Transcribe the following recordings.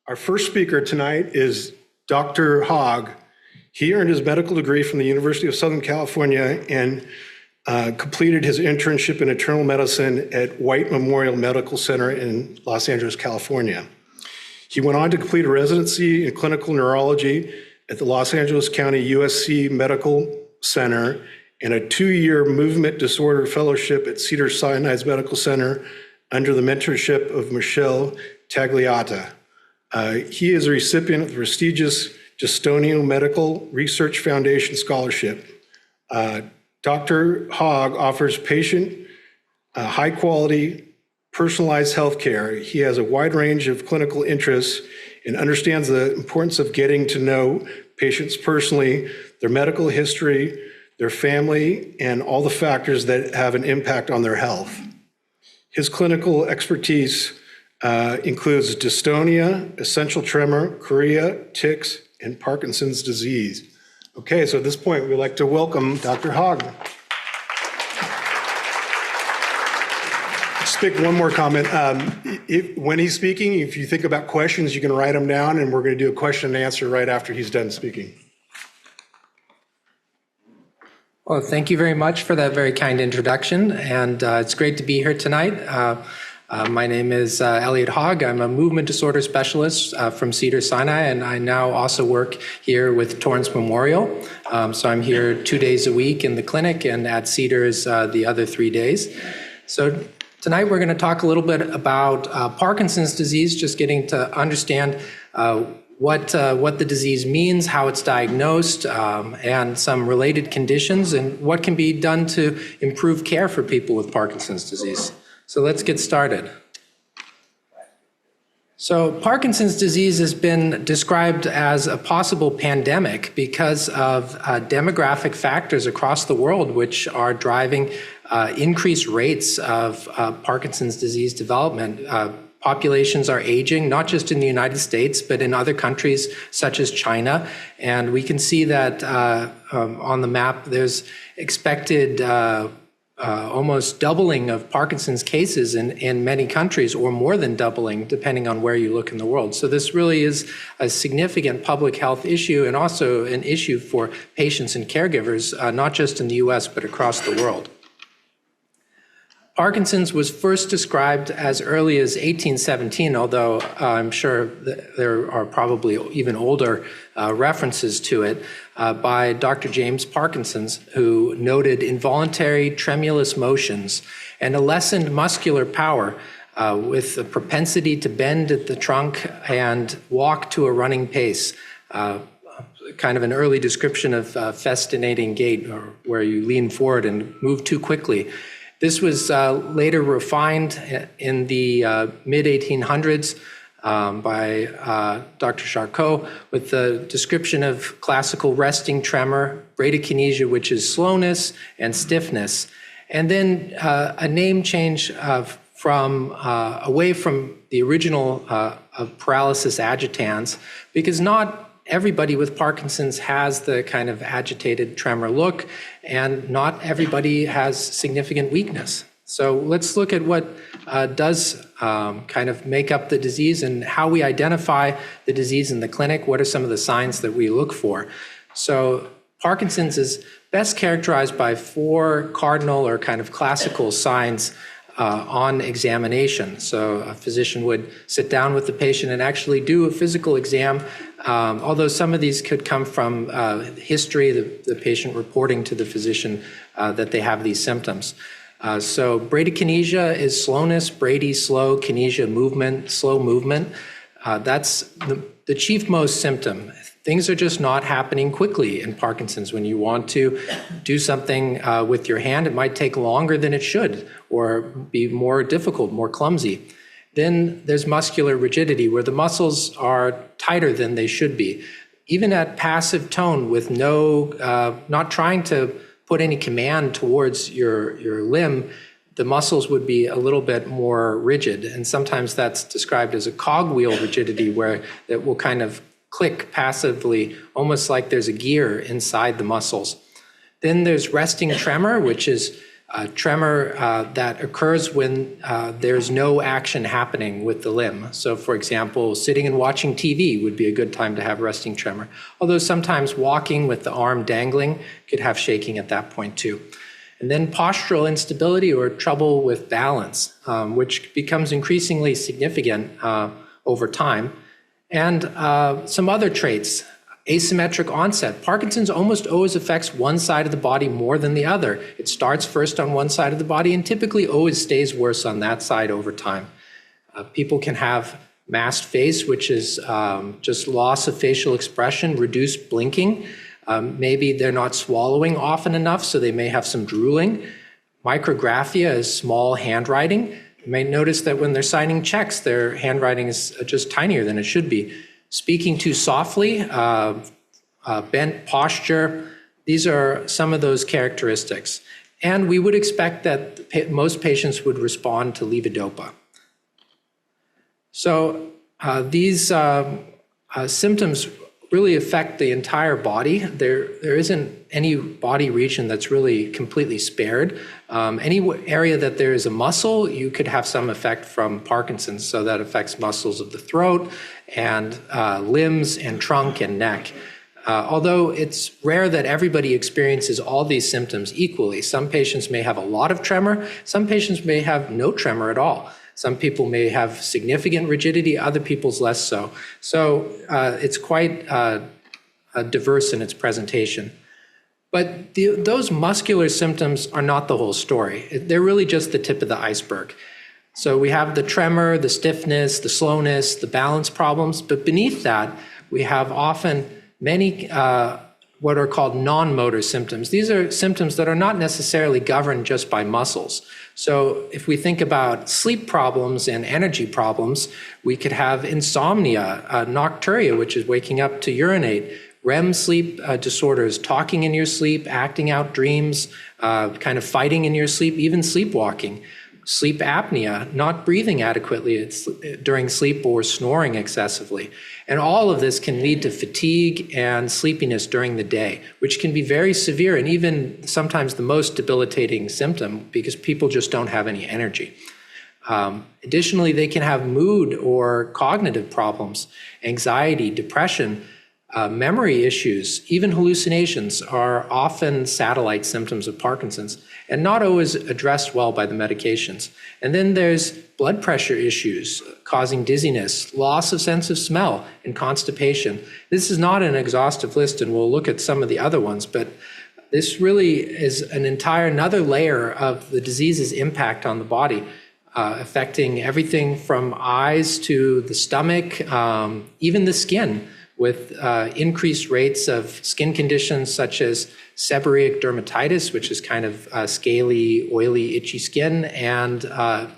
Our first speaker tonight is Dr. Hogg. He earned his medical degree from the University of Southern California and completed his internship in internal medicine at White Memorial Medical Center in Los Angeles, California. He went on to complete a residency in clinical neurology at the Los Angeles County USC Medical Center and a 2-year movement disorder fellowship at Cedars-Sinai Medical Center under the mentorship of Michelle Tagliata. He is a recipient of the prestigious Justonio Medical Research Foundation Scholarship. Dr. Hogg offers patient high-quality, personalized healthcare. He has a wide range of clinical interests and understands the importance of getting to know patients personally, their medical history, their family, and all the factors that have an impact on their health. His clinical expertise includes dystonia, essential tremor, chorea, tics, and Parkinson's disease. Okay, so at this point, we'd like to welcome Dr. Hogg. Just make one more comment. When he's speaking, if you think about questions, you can write them down, and we're going to do a question and answer right after he's done speaking. Well, thank you very much for that very kind introduction, and it's great to be here tonight. My name is Elliot Hogg. I'm a movement disorder specialist from Cedars-Sinai, and I now also work here with Torrance Memorial. So I'm here 2 days a week in the clinic and at Cedars the other 3 days. So tonight we're going to talk a little bit about Parkinson's disease, just getting to understand what the disease means, how it's diagnosed, and some related conditions, and what can be done to improve care for people with Parkinson's disease. So let's get started. So Parkinson's disease has been described as a possible pandemic because of demographic factors across the world which are driving increased rates of Parkinson's disease development. Populations are aging, not just in the United States, but in other countries such as China. And we can see that on the map, there's expected almost doubling of Parkinson's cases in many countries, or more than doubling, depending on where you look in the world. So this really is a significant public health issue, and also an issue for patients and caregivers, not just in the US, but across the world. Parkinson's was first described as early as 1817, although I'm sure that there are probably even older references to it, by Dr. James Parkinson, who noted involuntary tremulous motions and a lessened muscular power with a propensity to bend at the trunk and walk to a running pace. Kind of an early description of festinating gait, or where you lean forward and move too quickly. This was later refined in the mid-1800s by Dr. Charcot with the description of classical resting tremor, bradykinesia, which is slowness and stiffness, and then a name change from away from the original of paralysis agitans, because not everybody with Parkinson's has the kind of agitated tremor look, and not everybody has significant weakness. So let's look at what does kind of make up the disease and how we identify the disease in the clinic. What are some of the signs that we look for? So Parkinson's is best characterized by 4 cardinal or kind of classical signs on examination. So a physician would sit down with the patient and actually do a physical exam, although some of these could come from history, the patient reporting to the physician that they have these symptoms. So bradykinesia is slowness, brady, slow, kinesia, movement, slow movement. That's the chief most symptom. Things are just not happening quickly in Parkinson's. When you want to do something with your hand, it might take longer than it should, or be more difficult, more clumsy. Then there's muscular rigidity, where the muscles are tighter than they should be. Even at passive tone, with not trying to put any command towards your limb, the muscles would be a little bit more rigid. And sometimes that's described as a cogwheel rigidity, where it will kind of click passively, almost like there's a gear inside the muscles. Then there's resting tremor, which is Tremor that occurs when there's no action happening with the limb. So for example, sitting and watching TV would be a good time to have resting tremor. Although sometimes walking with the arm dangling could have shaking at that point too. And then postural instability or trouble with balance, which becomes increasingly significant over time. And some other traits. Asymmetric onset. Parkinson's almost always affects one side of the body more than the other. It starts first on one side of the body and typically always stays worse on that side over time. People can have masked face, which is just loss of facial expression, reduced blinking. Maybe they're not swallowing often enough, so they may have some drooling. Micrographia is small handwriting. You may notice that when they're signing checks, their handwriting is just tinier than it should be. Speaking too softly, bent posture, these are some of those characteristics. And we would expect that most patients would respond to levodopa. So these symptoms really affect the entire body. There isn't any body region that's really completely spared. Any area that there is a muscle, you could have some effect from Parkinson's, so that affects muscles of the throat and limbs and trunk and neck. Although it's rare that everybody experiences all these symptoms equally. Some patients may have a lot of tremor, some patients may have no tremor at all. Some people may have significant rigidity, other people's less so. So it's quite diverse in its presentation. But those muscular symptoms are not the whole story. They're really just the tip of the iceberg. So we have the tremor, the stiffness, the slowness, the balance problems, but beneath that, we have often many what are called non-motor symptoms. These are symptoms that are not necessarily governed just by muscles. So if we think about sleep problems and energy problems, we could have insomnia, nocturia, which is waking up to urinate, REM sleep disorders, talking in your sleep, acting out dreams, kind of fighting in your sleep, even sleepwalking. Sleep apnea, not breathing adequately during sleep or snoring excessively. And all of this can lead to fatigue and sleepiness during the day, which can be very severe and even sometimes the most debilitating symptom because people just don't have any energy. Additionally, they can have mood or cognitive problems, anxiety, depression, memory issues, even hallucinations are often satellite symptoms of Parkinson's and not always addressed well by the medications. And then there's blood pressure issues causing dizziness, loss of sense of smell, and constipation. This is not an exhaustive list, and we'll look at some of the other ones, but this really is another layer of the disease's impact on the body, affecting everything from eyes to the stomach, even the skin, with increased rates of skin conditions such as seborrheic dermatitis, which is kind of scaly, oily, itchy skin, and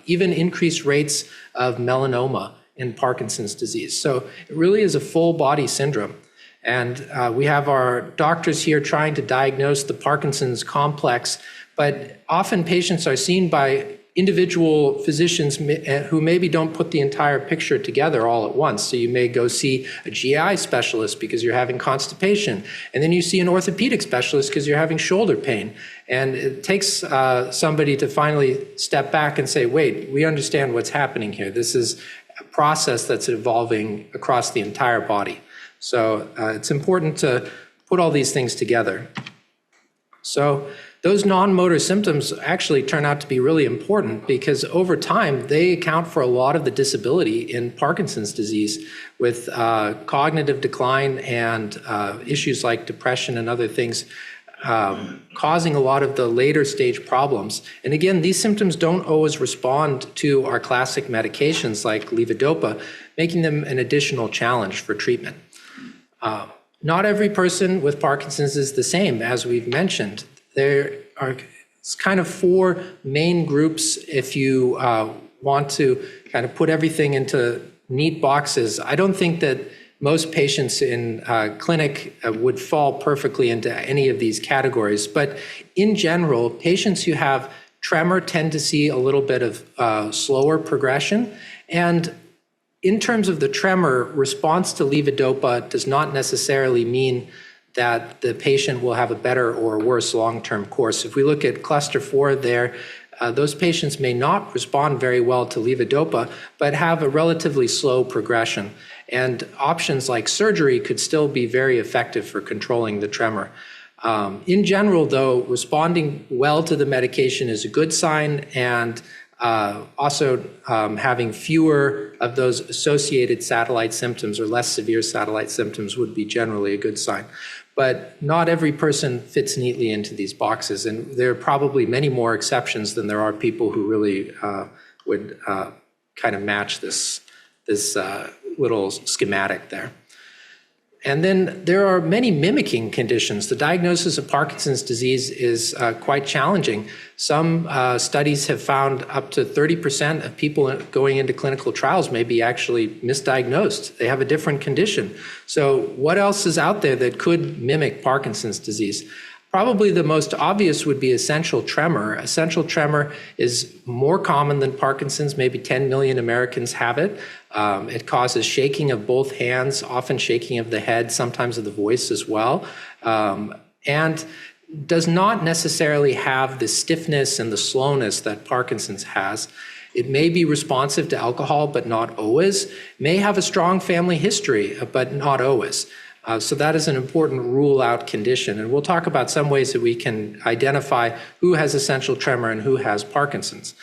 even increased rates of melanoma in Parkinson's disease. So it really is a full body syndrome. And we have our doctors here trying to diagnose the Parkinson's complex, but often patients are seen by individual physicians who maybe don't put the entire picture together all at once. So you may go see a GI specialist because you're having constipation, and then you see an orthopedic specialist because you're having shoulder pain. And it takes somebody to finally step back and say, wait, we understand what's happening here. This is a process that's evolving across the entire body. So it's important to put all these things together. So those non-motor symptoms actually turn out to be really important because over time, they account for a lot of the disability in Parkinson's disease with cognitive decline and issues like depression and other things causing a lot of the later stage problems. And again, these symptoms don't always respond to our classic medications like levodopa, making them an additional challenge for treatment. Not every person with Parkinson's is the same, as we've mentioned. There are kind of four main groups if you want to kind of put everything into neat boxes. I don't think that most patients in clinic would fall perfectly into any of these categories, but in general, patients who have tremor tend to see a little bit of slower progression. And in terms of the tremor, response to levodopa does not necessarily mean that the patient will have a better or worse long-term course. If we look at cluster 4 there, those patients may not respond very well to levodopa, but have a relatively slow progression. And options like surgery could still be very effective for controlling the tremor. In general, though, responding well to the medication is a good sign, and also having fewer of those associated satellite symptoms or less severe satellite symptoms would be generally a good sign. But not every person fits neatly into these boxes, and there are probably many more exceptions than there are people who really would kind of match this little schematic there. And then there are many mimicking conditions. The diagnosis of Parkinson's disease is quite challenging. Some studies have found up to 30% of people going into clinical trials may be actually misdiagnosed. They have a different condition. So what else is out there that could mimic Parkinson's disease? Probably the most obvious would be essential tremor. Essential tremor is more common than Parkinson's. Maybe 10 million Americans have it. It causes shaking of both hands, often shaking of the head, sometimes of the voice as well, and does not necessarily have the stiffness and the slowness that Parkinson's has. It may be responsive to alcohol, but not always. May have a strong family history, but not always. So that is an important rule-out condition. And we'll talk about some ways that we can identify who has essential tremor and who has Parkinson's.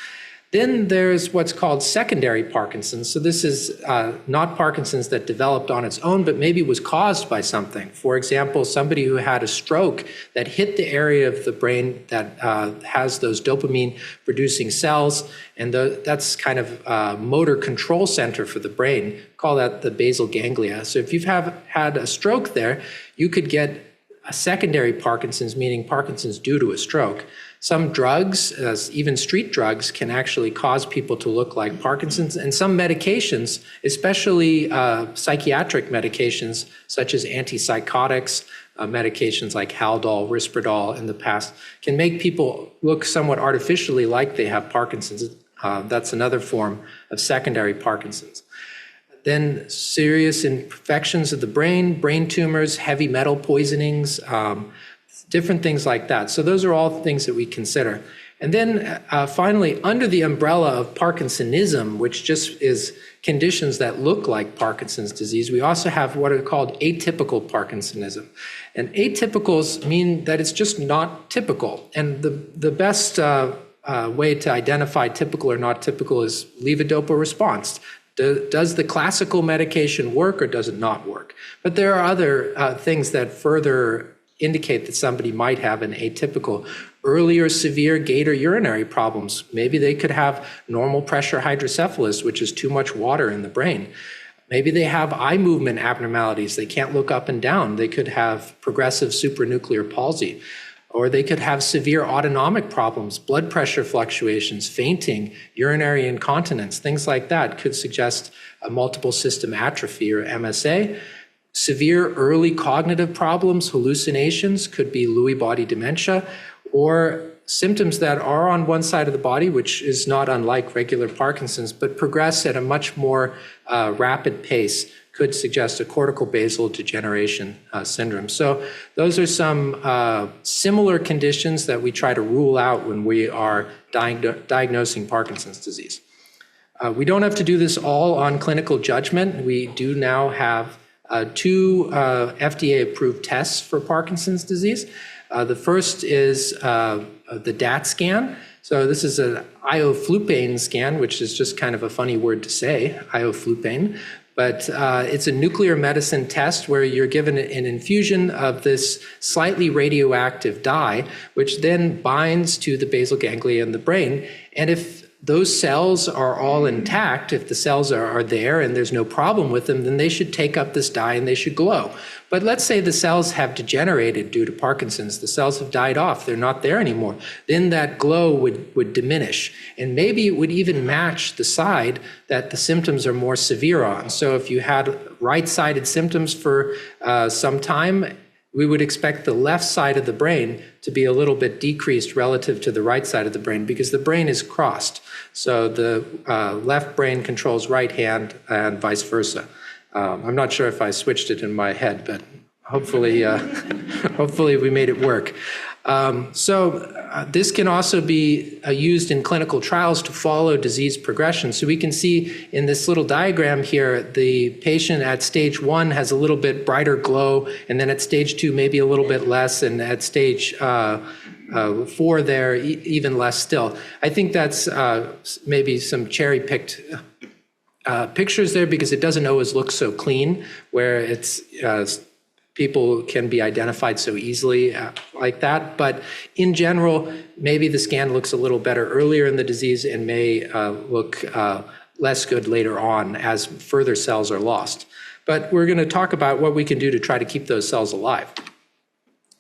Then there's what's called secondary Parkinson's. So this is not Parkinson's that developed on its own, but maybe was caused by something. For example, somebody who had a stroke that hit the area of the brain that has those dopamine-producing cells, and that's kind of a motor control center for the brain. Call that the basal ganglia. So if you've had a stroke there, you could get a secondary Parkinson's, meaning Parkinson's due to a stroke. Some drugs, even street drugs, can actually cause people to look like Parkinson's, and some medications, especially psychiatric medications such as antipsychotics, medications like Haldol, Risperdal in the past, can make people look somewhat artificially like they have Parkinson's. That's another form of secondary Parkinson's. Then serious infections of the brain tumors, heavy metal poisonings, different things like that. So those are all things that we consider. And then finally, under the umbrella of Parkinsonism, which just is conditions that look like Parkinson's disease, we also have what are called atypical Parkinsonism. And atypicals mean that it's just not typical. And the best way to identify typical or not typical is levodopa response. Does the classical medication work or does it not work? But there are other things that further indicate that somebody might have an atypical. Earlier severe gait or urinary problems. Maybe they could have normal pressure hydrocephalus, which is too much water in the brain. Maybe they have eye movement abnormalities. They can't look up and down. They could have progressive supranuclear palsy. Or they could have severe autonomic problems, blood pressure fluctuations, fainting, urinary incontinence, things like that could suggest a multiple system atrophy or MSA. Severe early cognitive problems, hallucinations, could be Lewy body dementia, or symptoms that are on one side of the body, which is not unlike regular Parkinson's, but progress at a much more rapid pace, could suggest a cortical basal degeneration syndrome. So those are some similar conditions that we try to rule out when we are diagnosing Parkinson's disease. We don't have to do this all on clinical judgment. We do now have two FDA-approved tests for Parkinson's disease. The first is the DAT scan. So this is an ioflupane scan, which is just kind of a funny word to say, ioflupane. But it's a nuclear medicine test where you're given an infusion of this slightly radioactive dye, which then binds to the basal ganglia in the brain. And if those cells are all intact, if the cells are there and there's no problem with them, then they should take up this dye and they should glow. But let's say the cells have degenerated due to Parkinson's. The cells have died off. They're not there anymore. Then that glow would diminish. And maybe it would even match the side that the symptoms are more severe on. So if you had right-sided symptoms for some time, we would expect the left side of the brain to be a little bit decreased relative to the right side of the brain because the brain is crossed. So the left brain controls right hand and vice versa. I'm not sure if I switched it in my head, but hopefully, hopefully we made it work. This can also be used in clinical trials to follow disease progression. So we can see in this little diagram here, the patient at stage 1 has a little bit brighter glow, and then at stage 2, maybe a little bit less, and at stage 4 there, even less still. I think that's maybe some cherry-picked pictures there because it doesn't always look so clean, where it's people can be identified so easily like that. But in general, maybe the scan looks a little better earlier in the disease and may look less good later on as further cells are lost. But we're going to talk about what we can do to try to keep those cells alive.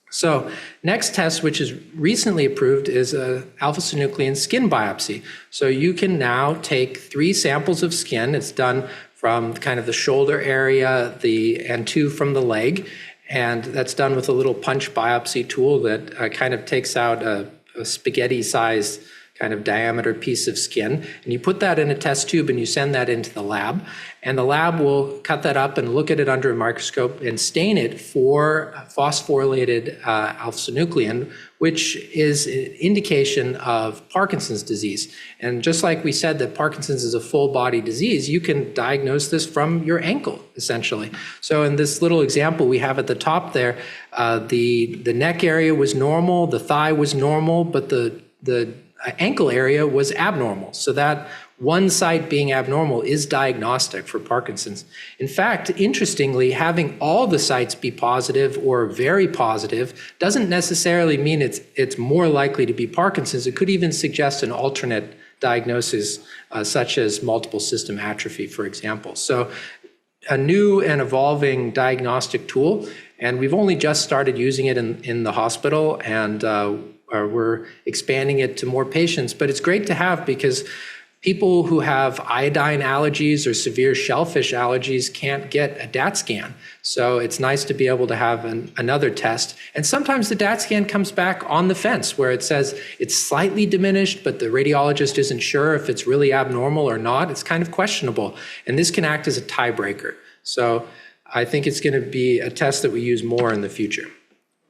So next test, which is recently approved, is a alpha-synuclein skin biopsy. So you can now take 3 samples of skin. It's done from kind of the shoulder area, and 2 from the leg. And that's done with a little punch biopsy tool that kind of takes out a spaghetti-sized kind of diameter piece of skin. And you put that in a test tube and you send that into the lab. And the lab will cut that up and look at it under a microscope and stain it for phosphorylated alpha-synuclein, which is an indication of Parkinson's disease. And just like we said that Parkinson's is a full body disease, you can diagnose this from your ankle, essentially. So in this little example we have at the top there, the neck area was normal, the thigh was normal, but the ankle area was abnormal. So that one site being abnormal is diagnostic for Parkinson's. In fact, interestingly, having all the sites be positive or very positive doesn't necessarily mean it's more likely to be Parkinson's. It could even suggest an alternate diagnosis, such as multiple system atrophy, for example. So a new and evolving diagnostic tool, and we've only just started using it in the hospital, and we're expanding it to more patients. But it's great to have because people who have iodine allergies or severe shellfish allergies can't get a DAT scan. So it's nice to be able to have another test. And sometimes the DAT scan comes back on the fence where it says it's slightly diminished, but the radiologist isn't sure if it's really abnormal or not. It's kind of questionable. And this can act as a tiebreaker. So I think it's going to be a test that we use more in the future.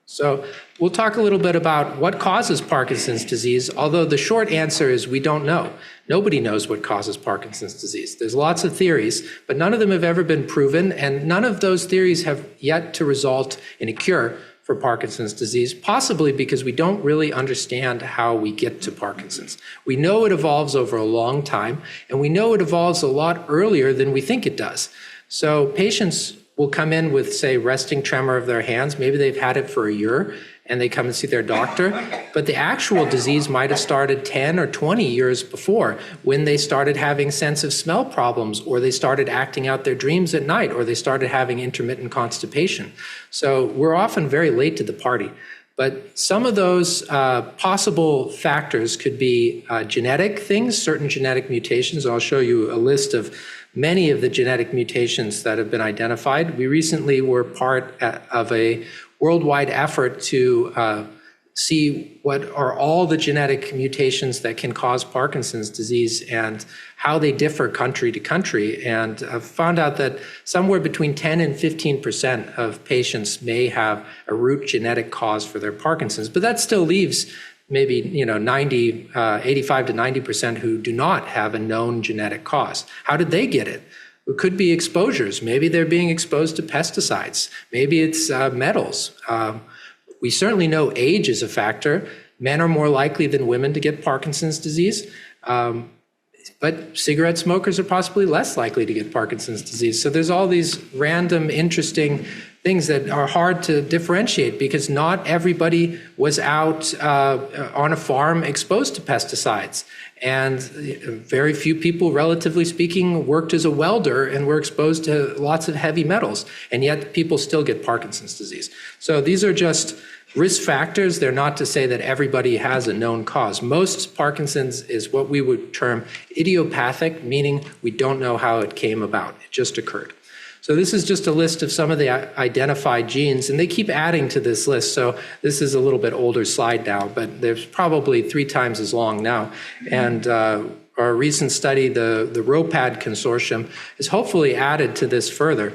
So we'll talk a little bit about what causes Parkinson's disease, although the short answer is we don't know. Nobody knows what causes Parkinson's disease. There's lots of theories, but none of them have ever been proven, and none of those theories have yet to result in a cure for Parkinson's disease, possibly because we don't really understand how we get to Parkinson's. We know it evolves over a long time, and we know it evolves a lot earlier than we think it does. So patients will come in with, say, resting tremor of their hands. Maybe they've had it for a year and they come and see their doctor, but the actual disease might have started 10 or 20 years before when they started having sense of smell problems, or they started acting out their dreams at night, or they started having intermittent constipation. So we're often very late to the party. But some of those possible factors could be genetic things, certain genetic mutations. I'll show you a list of many of the genetic mutations that have been identified. We recently were part of a worldwide effort to see what are all the genetic mutations that can cause Parkinson's disease and how they differ country to country. And found out that somewhere between 10 and 15% of patients may have a root genetic cause for their Parkinson's, but that still leaves maybe 85 to 90% who do not have a known genetic cause. How did they get it? It could be exposures. Maybe they're being exposed to pesticides. Maybe it's metals. We certainly know age is a factor. Men are more likely than women to get Parkinson's disease. But cigarette smokers are possibly less likely to get Parkinson's disease. So there's all these random, interesting things that are hard to differentiate because not everybody was out on a farm exposed to pesticides. And very few people, relatively speaking, worked as a welder and were exposed to lots of heavy metals. And yet people still get Parkinson's disease. So these are just risk factors. They're not to say that everybody has a known cause. Most Parkinson's is what we would term idiopathic, meaning we don't know how it came about. It just occurred. So this is just a list of some of the identified genes, and they keep adding to this list. So this is a little bit older slide now, but there's probably 3 times as long now. And our recent study, the ROPAD consortium, has hopefully added to this further.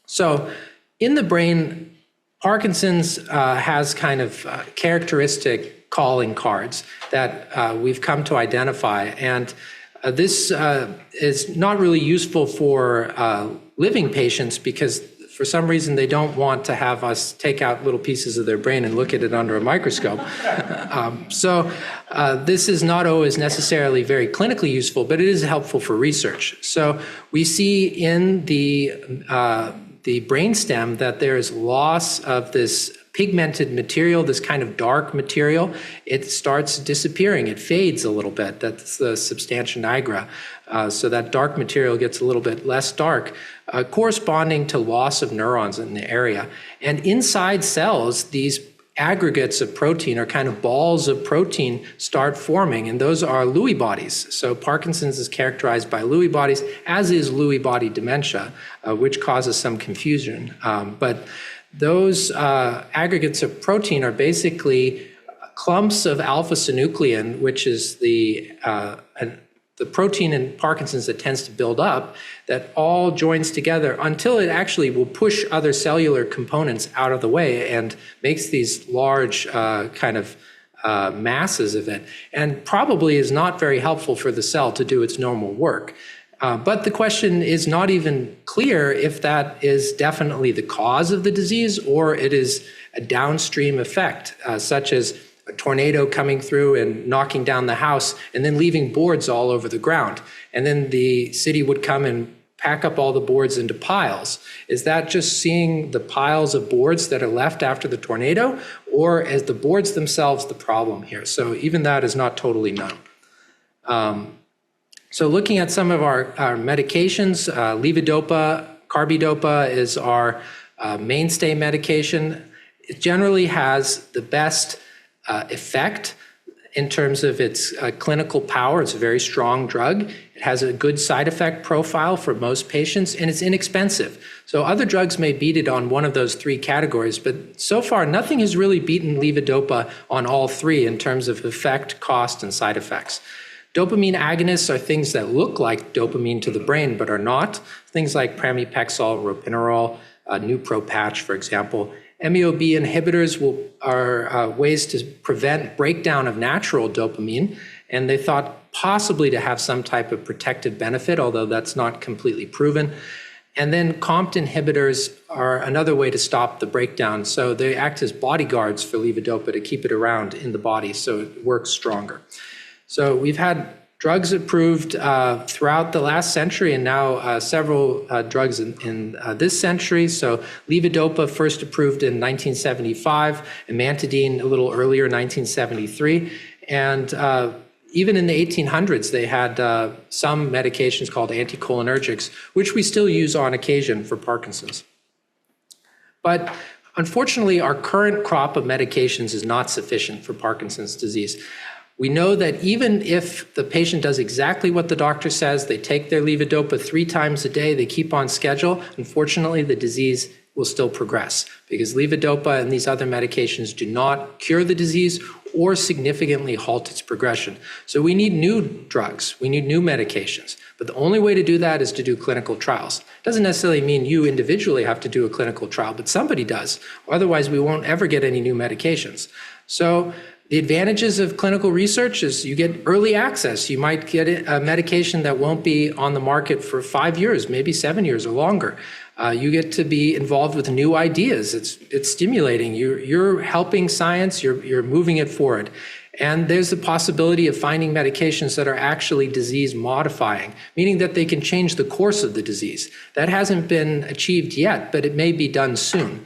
So In the brain, Parkinson's has kind of characteristic calling cards that we've come to identify. And this is not really useful for living patients because for some reason they don't want to have us take out little pieces of their brain and look at it under a microscope. So this is not always necessarily very clinically useful, but it is helpful for research. So we see in the brainstem that there is loss of this pigmented material, this kind of dark material. It starts disappearing. It fades a little bit. That's the substantia nigra. So that dark material gets a little bit less dark, corresponding to loss of neurons in the area. And inside cells, these aggregates of protein or kind of balls of protein start forming, and those are Lewy bodies. So Parkinson's is characterized by Lewy bodies, as is Lewy body dementia, which causes some confusion. But those aggregates of protein are basically clumps of alpha-synuclein, which is the protein in Parkinson's that tends to build up, that all joins together until it actually will push other cellular components out of the way and makes these large masses of it, and probably is not very helpful for the cell to do its normal work. But the question is not even clear if that is definitely the cause of the disease or it is a downstream effect, such as a tornado coming through and knocking down the house and then leaving boards all over the ground. And then the city would come and pack up all the boards into piles. Is that just seeing the piles of boards that are left after the tornado, or is the boards themselves the problem here? So even that is not totally known. So looking at some of our medications, levodopa, carbidopa is our mainstay medication. It generally has the best effect in terms of its clinical power. It's a very strong drug. It has a good side effect profile for most patients, and it's inexpensive. So other drugs may beat it on one of those three categories, but so far nothing has really beaten levodopa on all three in terms of effect, cost, and side effects. Dopamine agonists are things that look like dopamine to the brain but are not. Things like pramipexole, ropinirole, Nupro patch, for example. MeOB inhibitors are ways to prevent breakdown of natural dopamine, and they thought possibly to have some type of protective benefit, although that's not completely proven. And then COMT inhibitors are another way to stop the breakdown. So they act as bodyguards for levodopa to keep it around in the body so it works stronger. So we've had drugs approved throughout the last century and now several drugs in this century. So levodopa first approved in 1975, amantadine a little earlier, 1973. And even in the 1800s, they had some medications called anticholinergics, which we still use on occasion for Parkinson's. But unfortunately, our current crop of medications is not sufficient for Parkinson's disease. We know that even if the patient does exactly what the doctor says, they take their levodopa 3 times a day, they keep on schedule, unfortunately, the disease will still progress because levodopa and these other medications do not cure the disease or significantly halt its progression. So we need new drugs, we need new medications. But the only way to do that is to do clinical trials. It doesn't necessarily mean you individually have to do a clinical trial, but somebody does. Otherwise, we won't ever get any new medications. So the advantages of clinical research is you get early access. You might get a medication that won't be on the market for 5 years, maybe 7 years or longer. You get to be involved with new ideas. It's stimulating. You're helping science. You're moving it forward. And there's the possibility of finding medications that are actually disease modifying, meaning that they can change the course of the disease. That hasn't been achieved yet, but it may be done soon.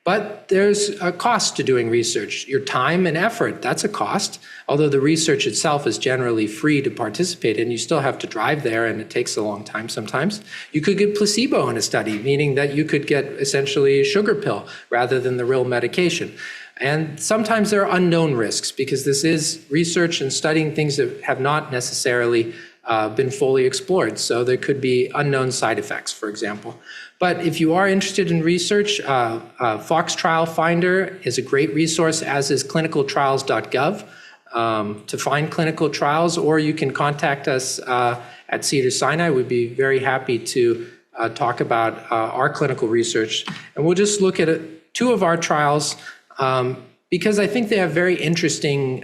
But there's a cost to doing research. Your time and effort, that's a cost. Although the research itself is generally free to participate in, you still have to drive there and it takes a long time sometimes. You could get placebo in a study, meaning that you could get essentially a sugar pill rather than the real medication. And sometimes there are unknown risks because this is research and studying things that have not necessarily been fully explored. So there could be unknown side effects, for example. But if you are interested in research, Fox Trial Finder is a great resource, as is clinicaltrials.gov to find clinical trials, or you can contact us at Cedars-Sinai. We'd be very happy to talk about our clinical research. And we'll just look at two of our trials because I think they have very interesting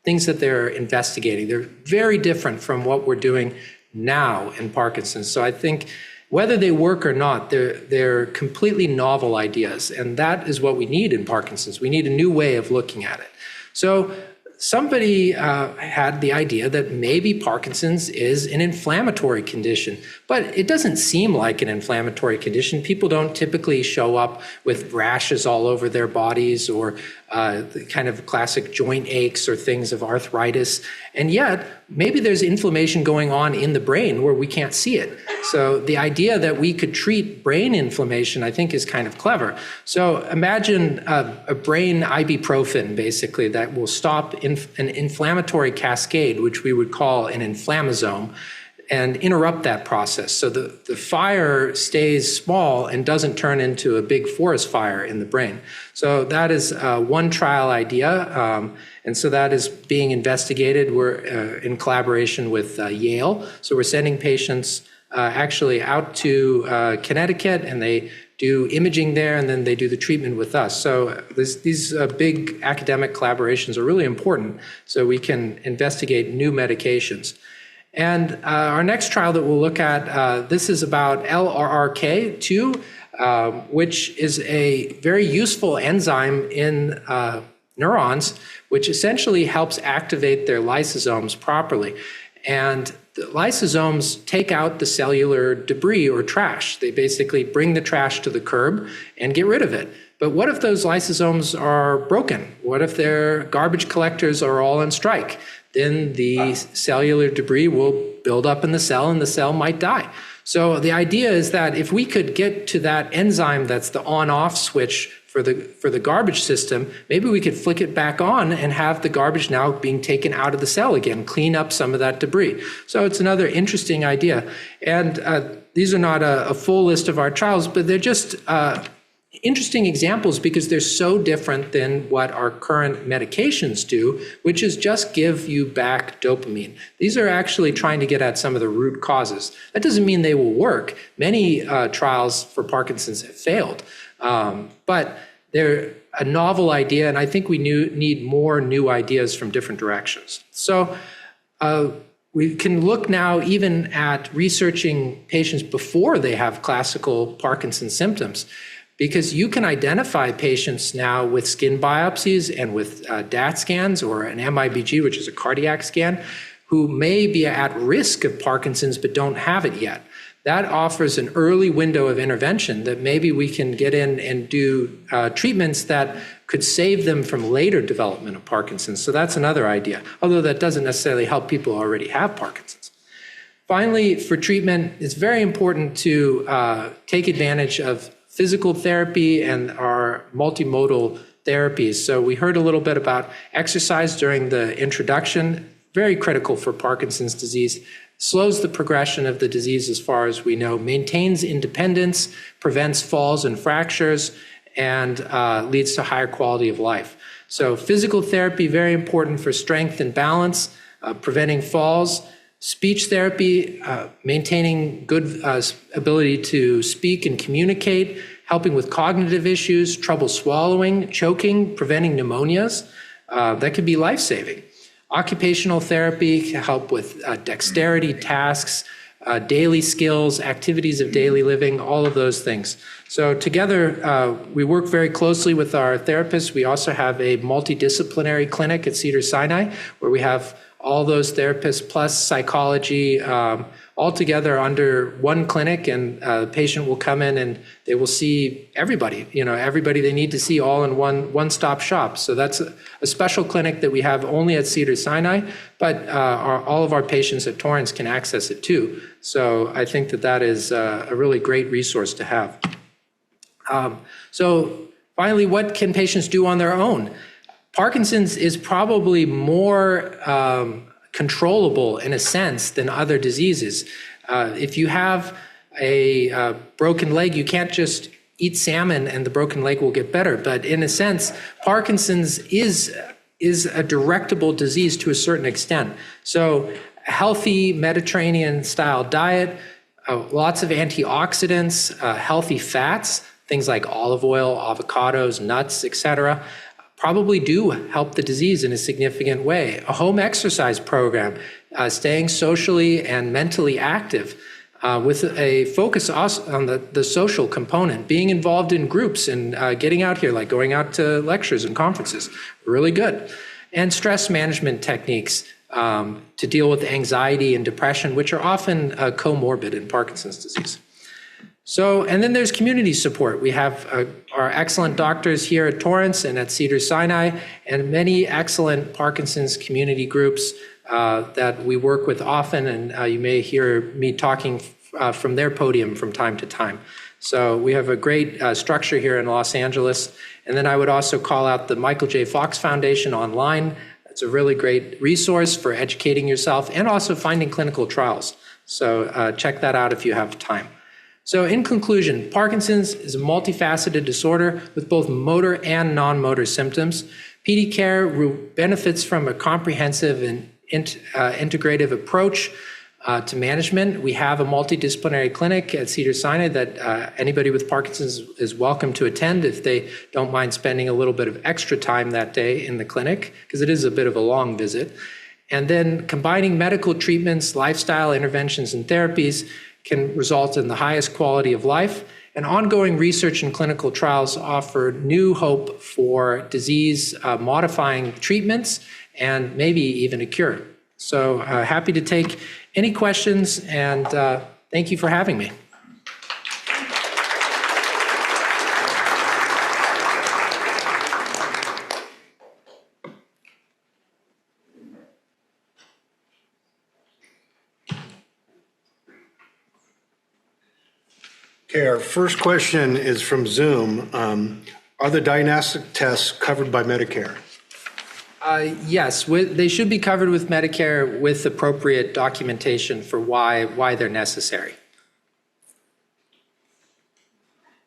things that they're investigating. They're very different from what we're doing now in Parkinson's. So I think whether they work or not, they're completely novel ideas. And that is what we need in Parkinson's. We need a new way of looking at it. So somebody had the idea that maybe Parkinson's is an inflammatory condition, but it doesn't seem like an inflammatory condition. People don't typically show up with rashes all over their bodies or the kind of classic joint aches or things of arthritis. And yet, maybe there's inflammation going on in the brain where we can't see it. So the idea that we could treat brain inflammation, I think, is kind of clever. So imagine a brain ibuprofen, basically, that will stop an inflammatory cascade, which we would call an inflammasome, and interrupt that process. So the fire stays small and doesn't turn into a big forest fire in the brain. So that is one trial idea. And so that is being investigated. We're in collaboration with Yale. So we're sending patients actually out to Connecticut, and they do imaging there, and then they do the treatment with us. So these big academic collaborations are really important so we can investigate new medications. And our next trial that we'll look at, this is about LRRK2, which is a very useful enzyme in neurons, which essentially helps activate their lysosomes properly. And the lysosomes take out the cellular debris or trash. They basically bring the trash to the curb and get rid of it. But what if those lysosomes are broken? What if their garbage collectors are all on strike? Then the cellular debris will build up in the cell and the cell might die. So the idea is that if we could get to that enzyme that's the on-off switch for the garbage system, maybe we could flick it back on and have the garbage now being taken out of the cell again, clean up some of that debris. So it's another interesting idea. And these are not a full list of our trials, but they're just interesting examples because they're so different than what our current medications do, which is just give you back dopamine. These are actually trying to get at some of the root causes. That doesn't mean they will work. Many trials for Parkinson's have failed, but they're a novel idea, and I think we need more new ideas from different directions. So we can look now even at researching patients before they have classical Parkinson's symptoms, because you can identify patients now with skin biopsies and with DAT scans or an MIBG, which is a cardiac scan, who may be at risk of Parkinson's but don't have it yet. That offers an early window of intervention that maybe we can get in and do treatments that could save them from later development of Parkinson's. So that's another idea, although that doesn't necessarily help people who already have Parkinson's. Finally, for treatment, it's very important to take advantage of physical therapy and our multimodal therapies. So we heard a little bit about exercise during the introduction, very critical for Parkinson's disease, slows the progression of the disease as far as we know, maintains independence, prevents falls and fractures, and leads to higher quality of life. So physical therapy, very important for strength and balance, preventing falls. Speech therapy, maintaining good ability to speak and communicate, helping with cognitive issues, trouble swallowing, choking, preventing pneumonias. That could be life-saving. Occupational therapy can help with dexterity, tasks, daily skills, activities of daily living, all of those things. So together, we work very closely with our therapists. We also have a multidisciplinary clinic at Cedars-Sinai where we have all those therapists plus psychology all together under one clinic, and the patient will come in and they will see everybody, everybody they need to see all in one-stop shop. So that's a special clinic that we have only at Cedars-Sinai, but all of our patients at Torrance can access it too. So I think that is a really great resource to have. So finally, what can patients do on their own? Parkinson's is probably more controllable in a sense than other diseases. If you have a broken leg, you can't just eat salmon and the broken leg will get better. But in a sense, Parkinson's is a directable disease to a certain extent. So a healthy Mediterranean style diet, Lots of antioxidants, healthy fats, things like olive oil, avocados, nuts, etc., probably do help the disease in a significant way. A home exercise program, staying socially and mentally active, with a focus also on the social component, being involved in groups and getting out here, like going out to lectures and conferences, really good. And stress management techniques to deal with anxiety and depression, which are often comorbid in Parkinson's disease. So, and then there's community support. We have our excellent doctors here at Torrance and at Cedars-Sinai, and many excellent Parkinson's community groups that we work with often, and you may hear me talking from their podium from time to time. So we have a great structure here in Los Angeles. And then I would also call out the Michael J. Fox Foundation online. It's a really great resource for educating yourself and also finding clinical trials. So check that out if you have time. So in conclusion, Parkinson's is a multifaceted disorder with both motor and non-motor symptoms. PD care benefits from a comprehensive and integrative approach to management. We have a multidisciplinary clinic at Cedars-Sinai that anybody with Parkinson's is welcome to attend if they don't mind spending a little bit of extra time that day in the clinic, because it is a bit of a long visit. And then combining medical treatments, lifestyle interventions, and therapies can result in the highest quality of life. And ongoing research and clinical trials offer new hope for disease-modifying treatments and maybe even a cure. So happy to take any questions, and thank you for having me. Okay, our first question is from Zoom. Are the diagnostic tests covered by Medicare? Yes, they should be covered with Medicare with appropriate documentation for why they're necessary.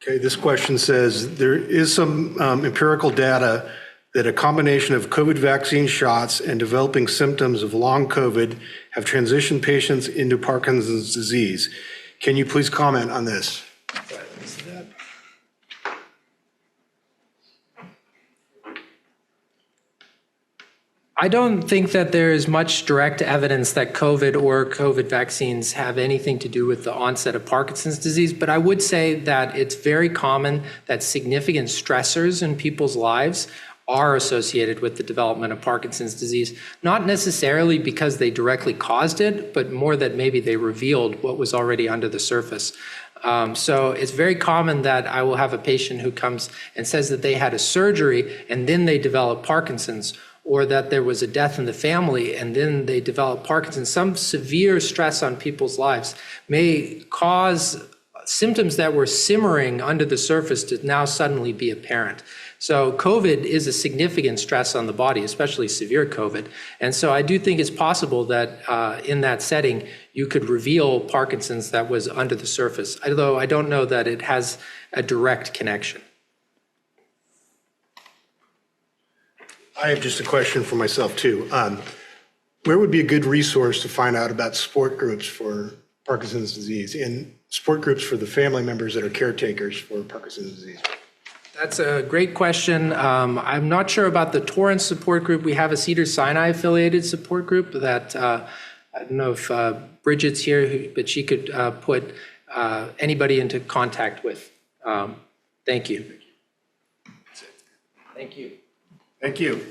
Okay, this question says, there is some empirical data that a combination of COVID vaccine shots and developing symptoms of long COVID have transitioned patients into Parkinson's disease. Can you please comment on this? I don't think that there is much direct evidence that COVID or COVID vaccines have anything to do with the onset of Parkinson's disease, but I would say that it's very common that significant stressors in people's lives are associated with the development of Parkinson's disease, not necessarily because they directly caused it, but more that maybe they revealed what was already under the surface. So it's very common that I will have a patient who comes and says that they had a surgery and then they develop Parkinson's, or that there was a death in the family and then they develop Parkinson's. Some severe stress on people's lives may cause symptoms that were simmering under the surface to now suddenly be apparent. So COVID is a significant stress on the body, especially severe COVID. And so I do think it's possible that in that setting, you could reveal Parkinson's that was under the surface, although I don't know that it has a direct connection. I have just a question for myself too. Where would be a good resource to find out about support groups for Parkinson's disease and support groups for the family members that are caretakers for Parkinson's disease? That's a great question. I'm not sure about the Torrance support group. We have a Cedars-Sinai affiliated support group that I don't know if Bridget's here, but she could put anybody into contact with. Thank you. Thank you. Thank you.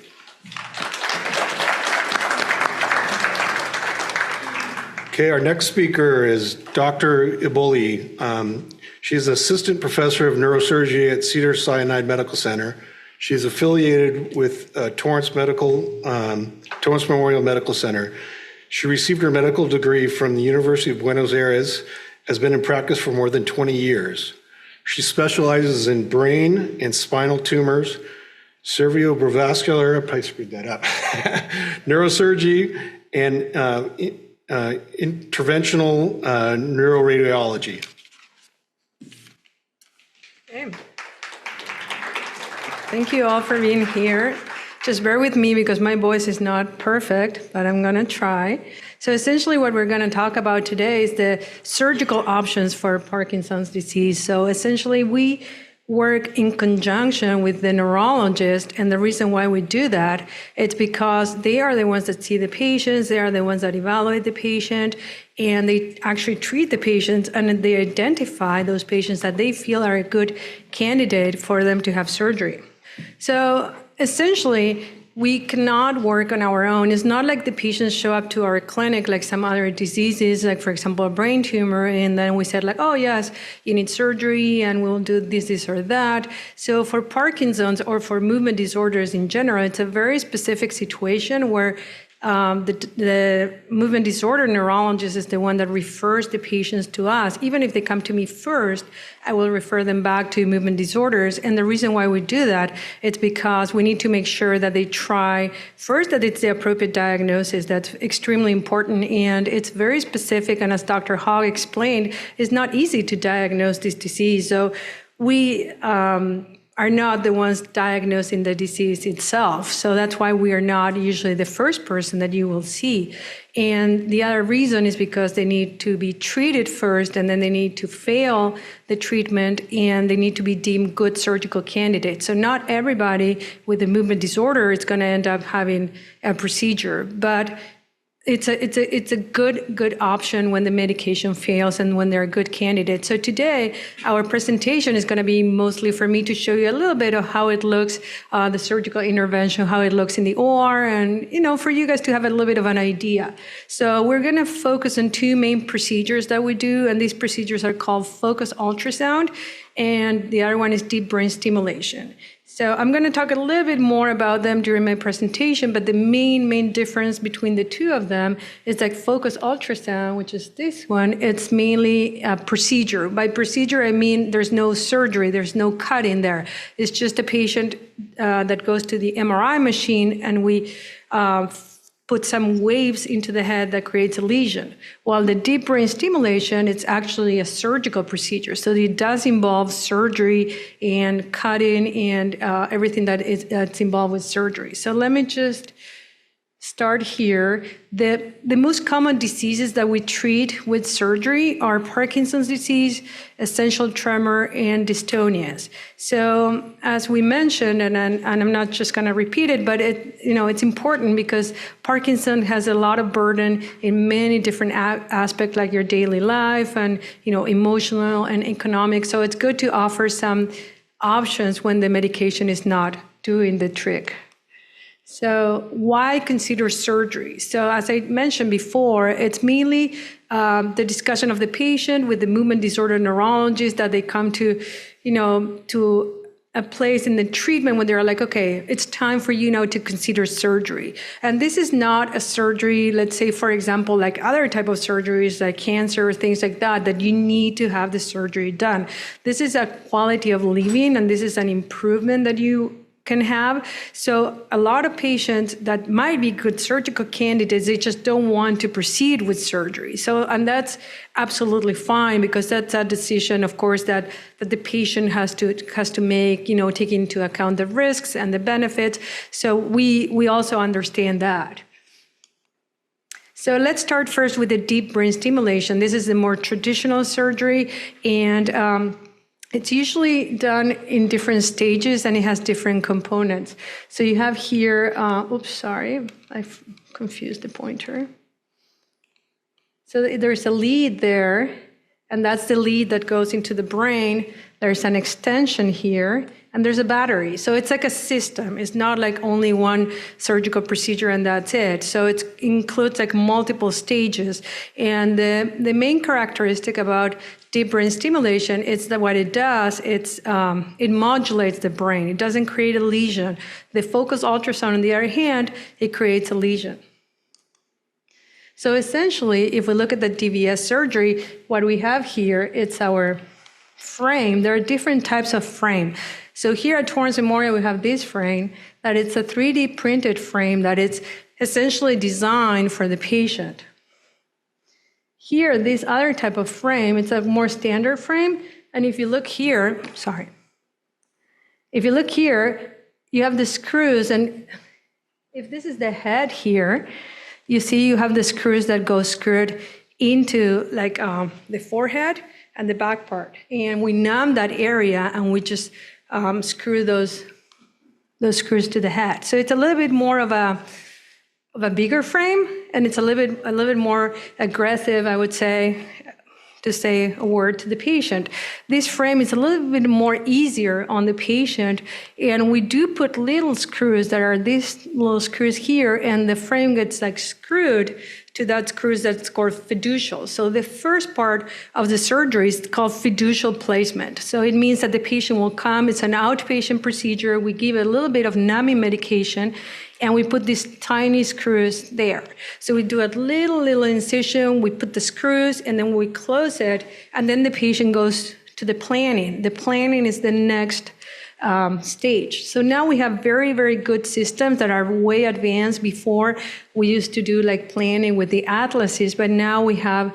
Okay, our next speaker is Dr. Iboli. She's assistant professor of neurosurgery at Cedars-Sinai Medical Center. She's affiliated with Torrance Memorial Medical Center. She received her medical degree from the University of Buenos Aires, has been in practice for more than 20 years. She specializes in brain and spinal tumors, cerebrovascular, I screwed that up, neurosurgery, and interventional neuroradiology. Okay. Thank you all for being here. Just bear with me because my voice is not perfect, but I'm going to try. So essentially what we're going to talk about today is the surgical options for Parkinson's disease. So essentially we work in conjunction with the neurologist, and the reason why we do that, it's because they are the ones that see the patients, they are the ones that evaluate the patient, and they actually treat the patients, and they identify those patients that they feel are a good candidate for them to have surgery. So essentially, we cannot work on our own. It's not like the patients show up to our clinic like some other diseases, like for example, a brain tumor, and then we said like, oh yes, you need surgery and we'll do this or that. So for Parkinson's or for movement disorders in general, it's a very specific situation where the movement disorder neurologist is the one that refers the patients to us. Even if they come to me first, I will refer them back to movement disorders. And the reason why we do that, it's because we need to make sure that they try first that it's the appropriate diagnosis. That's extremely important, and it's very specific. And as Dr. Hogg explained, it's not easy to diagnose this disease. So we are not the ones diagnosing the disease itself. So that's why we are not usually the first person that you will see. And the other reason is because they need to be treated first, and then they need to fail the treatment, and they need to be deemed good surgical candidates. So not everybody with a movement disorder is going to end up having a procedure, but it's a good option when the medication fails and when they're a good candidate. So today, our presentation is going to be mostly for me to show you a little bit of how it looks, the surgical intervention, how it looks in the OR, and for you guys to have a little bit of an idea. So we're going to focus on two main procedures that we do, and these procedures are called focused ultrasound, and the other one is deep brain stimulation. So I'm going to talk a little bit more about them during my presentation, but the main difference between the two of them is like focused ultrasound, which is this one, it's mainly a procedure. By procedure, I mean there's no surgery, there's no cut in there. It's just a patient that goes to the MRI machine, and we put some waves into the head that creates a lesion. While the deep brain stimulation, it's actually a surgical procedure. So it does involve surgery and cutting and everything that's involved with surgery. So let me just start here. The most common diseases that we treat with surgery are Parkinson's disease, essential tremor, and dystonias. So as we mentioned, and I'm not just going to repeat it, but it's important because Parkinson has a lot of burden in many different aspects, like your daily life and emotional and economic. So it's good to offer some options when the medication is not doing the trick. So why consider surgery? So as I mentioned before, it's mainly the discussion of the patient with the movement disorder neurologist that they come to, to a place in the treatment when they're like, okay, it's time for you now to consider surgery. And this is not a surgery, let's say, for example, like other type of surgeries like cancer or things like that you need to have the surgery done. This is a quality of living, and this is an improvement that you can have. So a lot of patients that might be good surgical candidates, they just don't want to proceed with surgery. So, and that's absolutely fine, because that's a decision, of course, that the patient has to make, taking into account the risks and the benefits. So we also understand that. So let's start first with the deep brain stimulation. This is the more traditional surgery, and it's usually done in different stages, and it has different components. So you have here, oops, sorry, I've confused the pointer. So there's a lead there, and that's the lead that goes into the brain. There's an extension here, and there's a battery. So it's like a system. It's not like only one surgical procedure and that's it. So it includes like multiple stages. And the main characteristic about deep brain stimulation is that what it does, it modulates the brain. It doesn't create a lesion. The focused ultrasound, on the other hand, it creates a lesion. So essentially, if we look at the DBS surgery, what we have here, it's our frame. There are different types of frame. So here at Torrance Memorial, we have this frame, that it's a 3D printed frame that it's essentially designed for the patient. Here, this other type of frame, it's a more standard frame. And if you look here, if you look here, you have the screws, and If this is the head here, you see you have the screws that go screwed into like the forehead and the back part. And we numb that area and we just screw those screws to the head. So it's a little bit more of a bigger frame, and it's a little bit more aggressive, I would say, to say a word to the patient. This frame is a little bit more easier on the patient, and we do put little screws that are these little screws here, and the frame gets like screwed to that screws that's called fiducial. So the first part of the surgery is called fiducial placement. So it means that the patient will come, it's an outpatient procedure, we give a little bit of numbing medication, and we put these tiny screws there. So we do a little incision, we put the screws, and then we close it, and then the patient goes to the planning. The planning is the next stage. So now we have very, very good systems that are way advanced. Before, we used to do like planning with the atlases, but now we have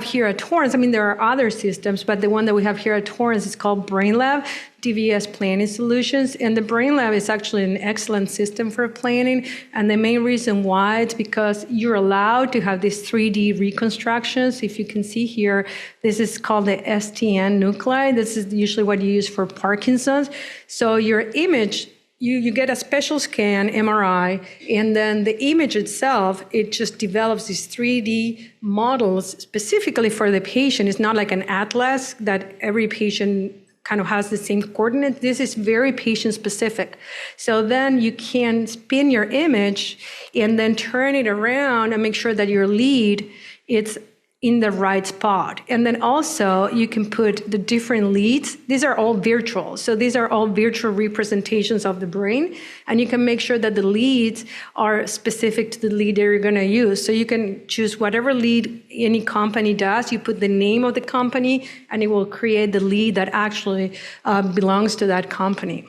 here at Torrance, I mean, there are other systems, but the one that we have here at Torrance is called BrainLab, DVS Planning Solutions. And the BrainLab is actually an excellent system for planning. And the main reason why, it's because you're allowed to have these 3D reconstructions. If you can see here, this is called the STN nuclei. This is usually what you use for Parkinson's. So your image, you get a special scan, MRI, and then the image itself, it just develops these 3D models specifically for the patient. It's not like an atlas that every patient kind of has the same coordinates. This is very patient specific. So then you can spin your image and then turn it around and make sure that your lead, it's in the right spot. And then also you can put the different leads. These are all virtual. So these are all virtual representations of the brain. And you can make sure that the leads are specific to the lead that you're gonna use. So you can choose whatever lead any company does. You put the name of the company and it will create the lead that actually belongs to that company.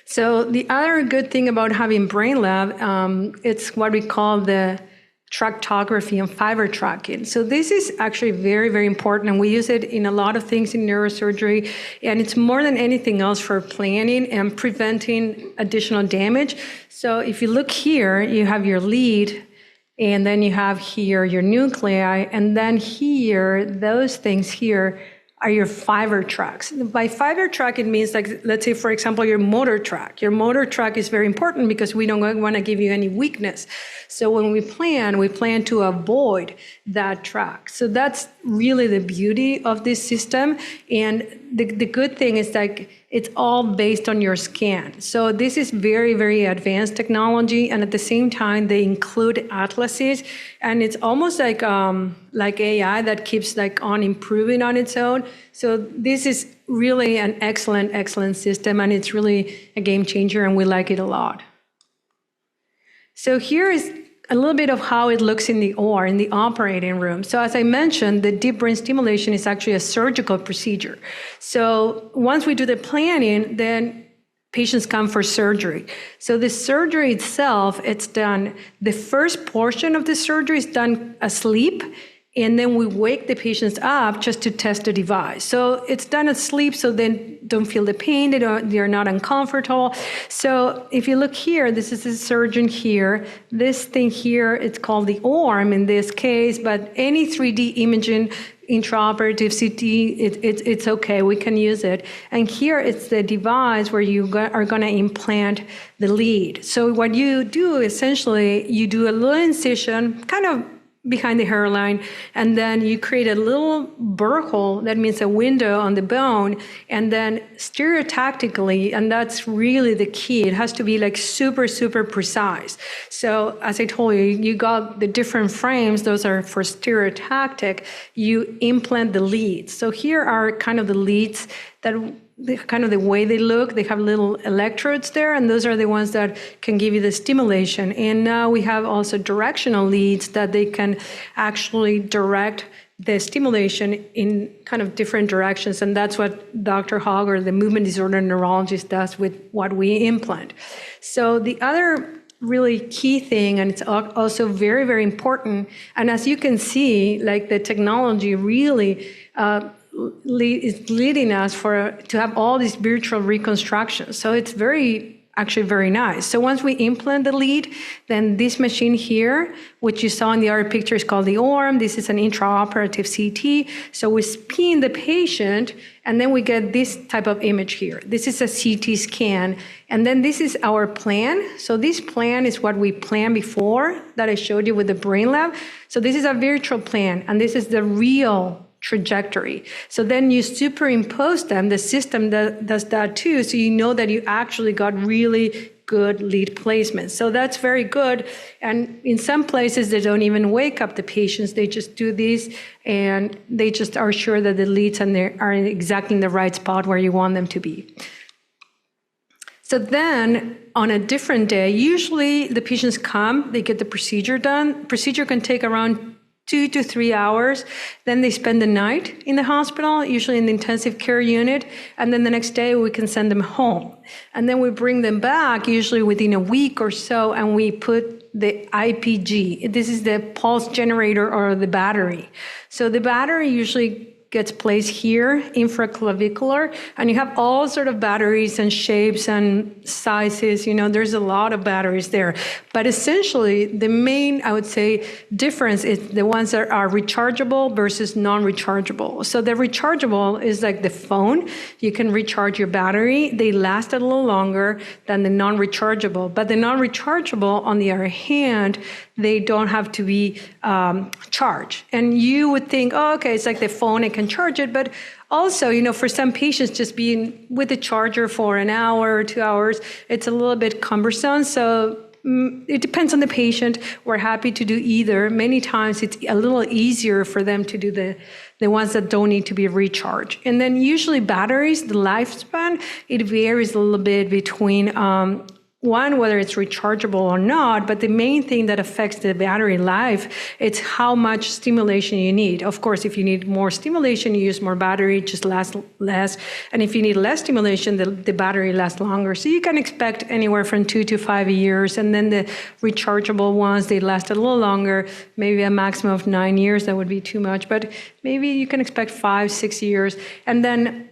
So the other good thing about having BrainLab, it's what we call the tractography and fiber tracking. So this is actually very, very important, and we use it in a lot of things in neurosurgery, and it's more than anything else for planning and preventing additional damage. So if you look here, you have your lead, and then you have here your nuclei, and then here, those things here are your fiber tracks. By fiber track, it means like, let's say, for example, your motor track. Your motor track is very important because we don't want to give you any weakness. So when we plan to avoid that track. So that's really the beauty of this system. And the good thing is like, it's all based on your scan. So this is very, very advanced technology. And at the same time, they include atlases. And it's almost like AI that keeps like on improving on its own. So this is really an excellent, excellent system. And it's really a game changer. And we like it a lot. So here is a little bit of how it looks in the OR, in the operating room. So as I mentioned, the deep brain stimulation is actually a surgical procedure. So once we do the planning, then patients come for surgery. So the surgery itself, it's done, the first portion of the surgery is done asleep, and then we wake the patients up just to test the device. So it's done asleep, so they don't feel the pain, they're not uncomfortable. So if you look here, this is the surgeon here. This thing here, it's called the arm in this case, but any 3D imaging, intraoperative CT, it's okay, we can use it. And here it's the device where you are gonna implant the lead. So what you do, essentially, you do a little incision, kind of behind the hairline, and then you create a little burr hole, that means a window on the bone, and then stereotactically, and that's really the key, it has to be like super, super precise. So as I told you, you got the different frames, those are for stereotactic, you implant the leads. So here are kind of the leads that kind of the way they look, they have little electrodes there, and those are the ones that can give you the stimulation. And now we have also directional leads that they can actually direct the stimulation in kind of different directions, and that's what Dr. Hogg, or the movement disorder neurologist, does with what we implant. So the other really key thing, and it's also very, very important, and as you can see, like the technology really is leading us to have all these virtual reconstructions. So it's very actually very nice. So once we implant the lead, then this machine here, which you saw in the other picture, is called the ORM. This is an intraoperative CT. So we spin the patient, and then we get this type of image here. This is a CT scan. And then this is our plan. So this plan is what we planned before that I showed you with the brain lab. So this is a virtual plan, and this is the real trajectory. So then you superimpose them, the system does that too, so you know that you actually got really good lead placement. So that's very good. And in some places, they don't even wake up the patients. They just do this, and they just are sure that the leads are exactly in the right spot where you want them to be. So then on a different day, usually the patients come, they get the procedure done. Procedure can take around 2 to 3 hours. Then they spend the night in the hospital, usually in the intensive care unit. And then the next day we can send them home. And then we bring them back, usually within a week or so, and we put the IPG. This is the pulse generator or the battery. So the battery usually gets placed here, infraclavicular, and you have all sort of batteries and shapes and sizes. There's a lot of batteries there. But essentially, the main, I would say, difference is the ones that are rechargeable versus non-rechargeable. So the rechargeable is like the phone. You can recharge your battery. They last a little longer than the non-rechargeable. But the non-rechargeable, on the other hand, they don't have to be charged. And you would think, oh, okay, it's like the phone, I can charge it. But also, for some patients, just being with the charger for an hour or 2 hours, it's a little bit cumbersome. So it depends on the patient. We're happy to do either. Many times it's a little easier for them to do the ones that don't need to be recharged. And then usually batteries, the lifespan, it varies a little bit between one, whether it's rechargeable or not, but the main thing that affects the battery life, it's how much stimulation you need. Of course, if you need more stimulation, you use more battery, it just lasts less. And if you need less stimulation, the battery lasts longer. So you can expect anywhere from 2 to 5 years. And then the rechargeable ones, they last a little longer, maybe a maximum of 9 years. That would be too much, but maybe you can expect 5, 6 years. And then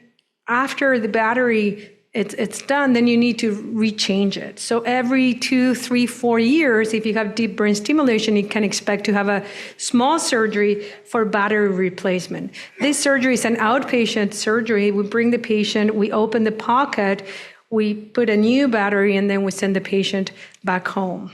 after the battery it's done, then you need to rechange it. So every 2, 3, 4 years, if you have deep brain stimulation, you can expect to have a small surgery for battery replacement. This surgery is an outpatient surgery. We bring the patient, we open the pocket, we put a new battery, and then we send the patient back home.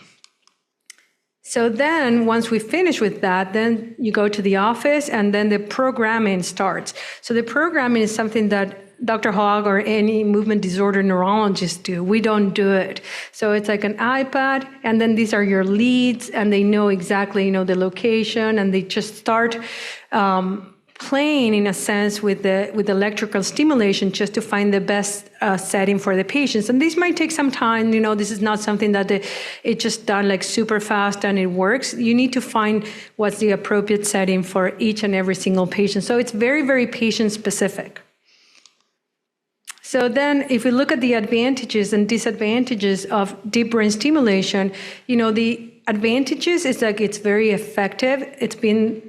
So then once we finish with that, then you go to the office, and then the programming starts. So the programming is something that Dr. Hogg or any movement disorder neurologist do. We don't do it. So it's like an iPad, and then these are your leads, and they know exactly, the location, and they just start playing in a sense with electrical stimulation just to find the best setting for the patients. And this might take some time. This is not something that it's just done like super fast and it works. You need to find what's the appropriate setting for each and every single patient. So it's very, very patient specific. So then if we look at the advantages and disadvantages of deep brain stimulation, the advantages is like it's very effective. It's been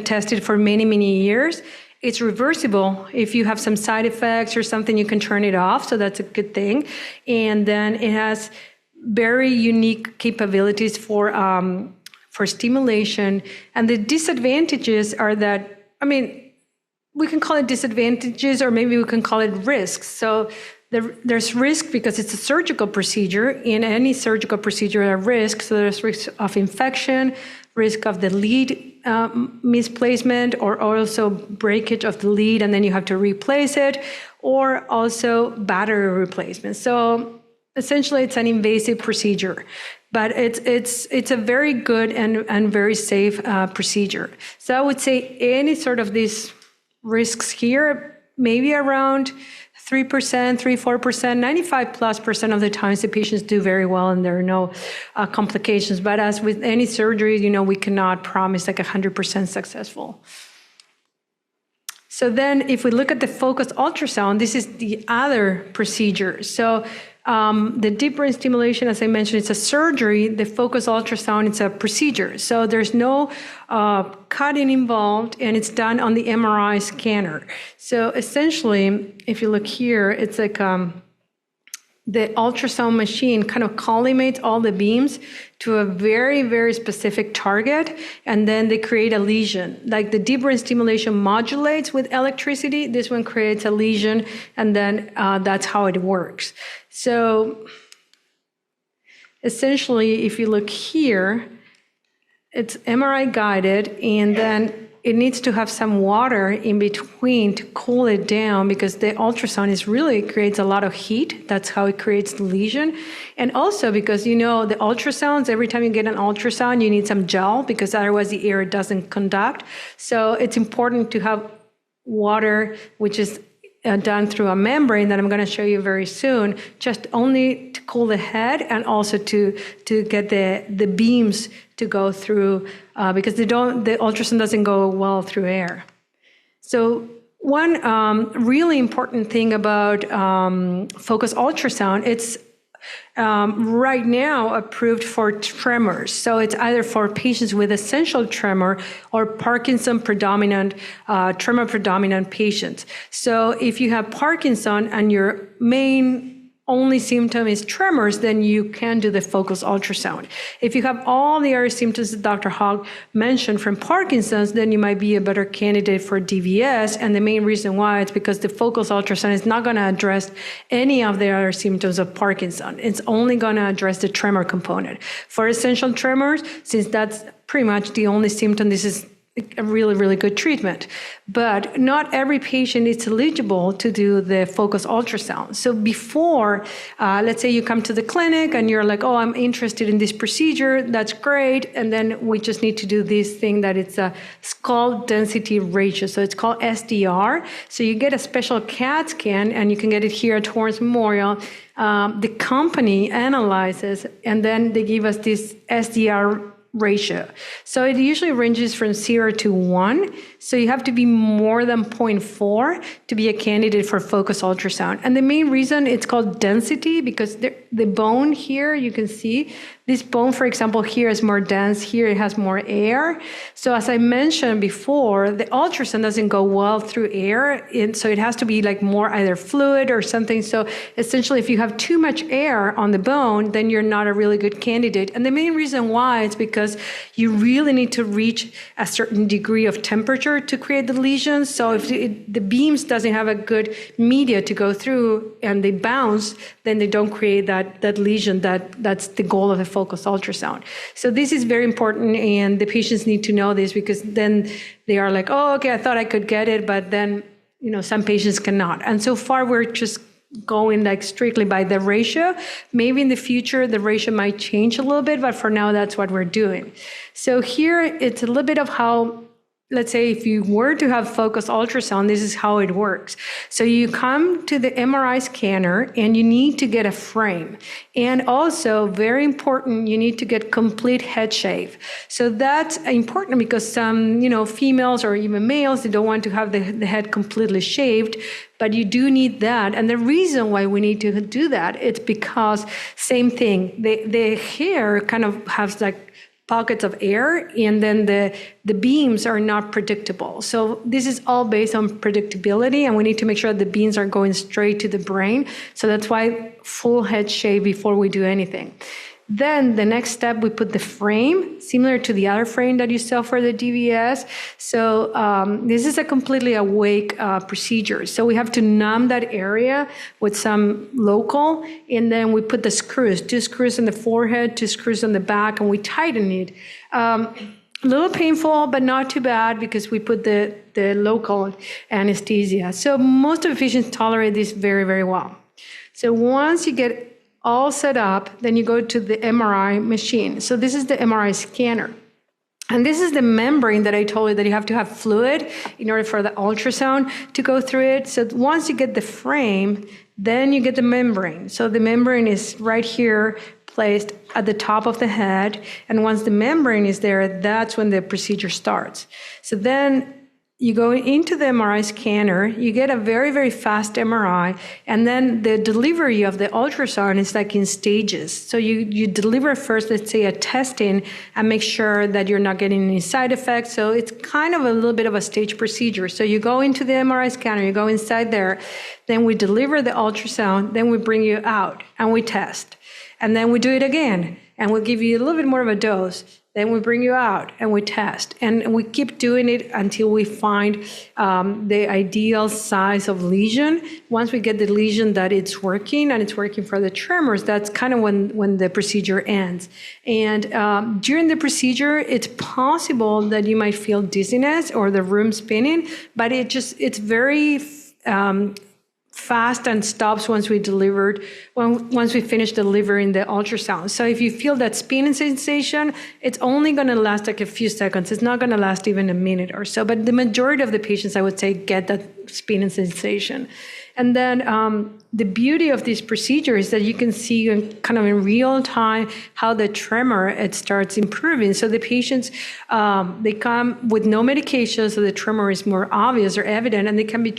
tested for many, many years. It's reversible. If you have some side effects or something, you can turn it off. So that's a good thing. And then it has very unique capabilities for stimulation. And the disadvantages are that, we can call it disadvantages, or maybe we can call it risks. So there's risk because it's a surgical procedure. In any surgical procedure, there are risks. So there's risk of infection, risk of the lead misplacement, or also breakage of the lead, and then you have to replace it, or also battery replacement. So essentially, it's an invasive procedure, but it's a very good and very safe procedure. So I would say any sort of these risks here, maybe around 3%, 4%, 95+% of the times the patients do very well and there are no complications. But as with any surgery, we cannot promise like 100% successful. So then if we look at the focused ultrasound, this is the other procedure. So the deep brain stimulation, as I mentioned, it's a surgery. The focused ultrasound, it's a procedure. So there's no cutting involved, and it's done on the MRI scanner. So essentially, if you look here, it's like the ultrasound machine kind of collimates all the beams to a very, very specific target, and then they create a lesion. Like the deep brain stimulation modulates with electricity, this one creates a lesion, and then that's how it works. So essentially, if you look here, it's MRI guided, and then it needs to have some water in between to cool it down because the ultrasound really creates a lot of heat. That's how it creates the lesion. And also because, the ultrasounds, every time you get an ultrasound, you need some gel because otherwise the air doesn't conduct. So it's important to have water, which is done through a membrane that I'm going to show you very soon, just only to cool the head and also to get the beams to go through because the ultrasound doesn't go well through air. So one really important thing about focus ultrasound, it's right now approved for tremors. So it's either for patients with essential tremor or Parkinson predominant, tremor predominant patients. So if you have Parkinson and your main only symptom is tremors, then you can do the focus ultrasound. If you have all the other symptoms that Dr. Hogg mentioned from Parkinson's, then you might be a better candidate for DVS. And the main reason why is because the focus ultrasound is not going to address any of the other symptoms of Parkinson. It's only going to address the tremor component. For essential tremors, since that's pretty much the only symptom, this is a really, really good treatment. But not every patient is eligible to do the focus ultrasound. So before, let's say you come to the clinic and you're like, oh, I'm interested in this procedure, that's great. And then we just need to do this thing that it's a skull density ratio. So it's called SDR. So you get a special CAT scan and you can get it here at Torrance Memorial. The company analyzes and then they give us this SDR ratio. So it usually ranges from 0 to 1. So you have to be more than 0.4 to be a candidate for focus ultrasound. And the main reason it's called density because the bone here, you can see this bone, for example, here is more dense. Here it has more air. So as I mentioned before, the ultrasound doesn't go well through air. And so it has to be like more either fluid or something. So essentially, if you have too much air on the bone, then you're not a really good candidate. And the main reason why is because you really need to reach a certain degree of temperature to create the lesions. So if the beams doesn't have a good media to go through and they bounce, then they don't create that lesion that's the goal of the focus ultrasound. So this is very important and the patients need to know this because then they are like, oh, okay, I thought I could get it, but then, some patients cannot. And so far we're just going like strictly by the ratio. Maybe in the future, the ratio might change a little bit, but for now, that's what we're doing. So here, it's a little bit of how, let's say if you were to have focus ultrasound, this is how it works. So you come to the MRI scanner and you need to get a frame. And also, very important, you need to get complete head shave. So that's important because some, females or even males, they don't want to have the head completely shaved, but you do need that. And the reason why we need to do that, it's because same thing, the hair kind of has like pockets of air, and then the beams are not predictable. So this is all based on predictability, and we need to make sure the beams are going straight to the brain. So that's why full head shave before we do anything. Then the next step, we put the frame, similar to the other frame that you saw for the DVS. So this is a completely awake procedure. So we have to numb that area with some local, and then we put the screws, 2 screws in the forehead, 2 screws on the back, and we tighten it. A little painful, but not too bad because we put the local anesthesia. So most of the patients tolerate this very, very well. So once you get all set up, then you go to the MRI machine. So this is the MRI scanner. And this is the membrane that I told you that you have to have fluid in order for the ultrasound to go through it. So once you get the frame, then you get the membrane. So the membrane is right here placed at the top of the head. And once the membrane is there, that's when the procedure starts. So then you go into the MRI scanner, you get a very, very fast MRI, and then the delivery of the ultrasound is like in stages. So you deliver first, let's say, a testing and make sure that you're not getting any side effects. So it's kind of a little bit of a stage procedure. So you go into the MRI scanner, you go inside there, then we deliver the ultrasound, then we bring you out and we test. And then we do it again, and we'll give you a little bit more of a dose. Then we bring you out and we test. And we keep doing it until we find the ideal size of lesion. Once we get the lesion that it's working and it's working for the tremors, that's kind of when the procedure ends. And during the procedure, it's possible that you might feel dizziness or the room spinning, but it's very fast and stops once we finish delivering the ultrasound. So if you feel that spinning sensation, it's only going to last like a few seconds. It's not going to last even a minute or so. But the majority of the patients, I would say, get that spinning sensation. And then the beauty of this procedure is that you can see kind of in real time how the tremor, it starts improving. So the patients, they come with no medication, so the tremor is more obvious or evident, and they can be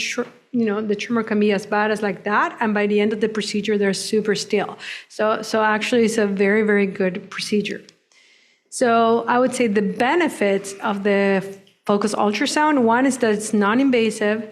the tremor can be as bad as like that, and by the end of the procedure, they're super still. So actually, it's a very, very good procedure. So I would say the benefits of the focused ultrasound, one is that it's non-invasive.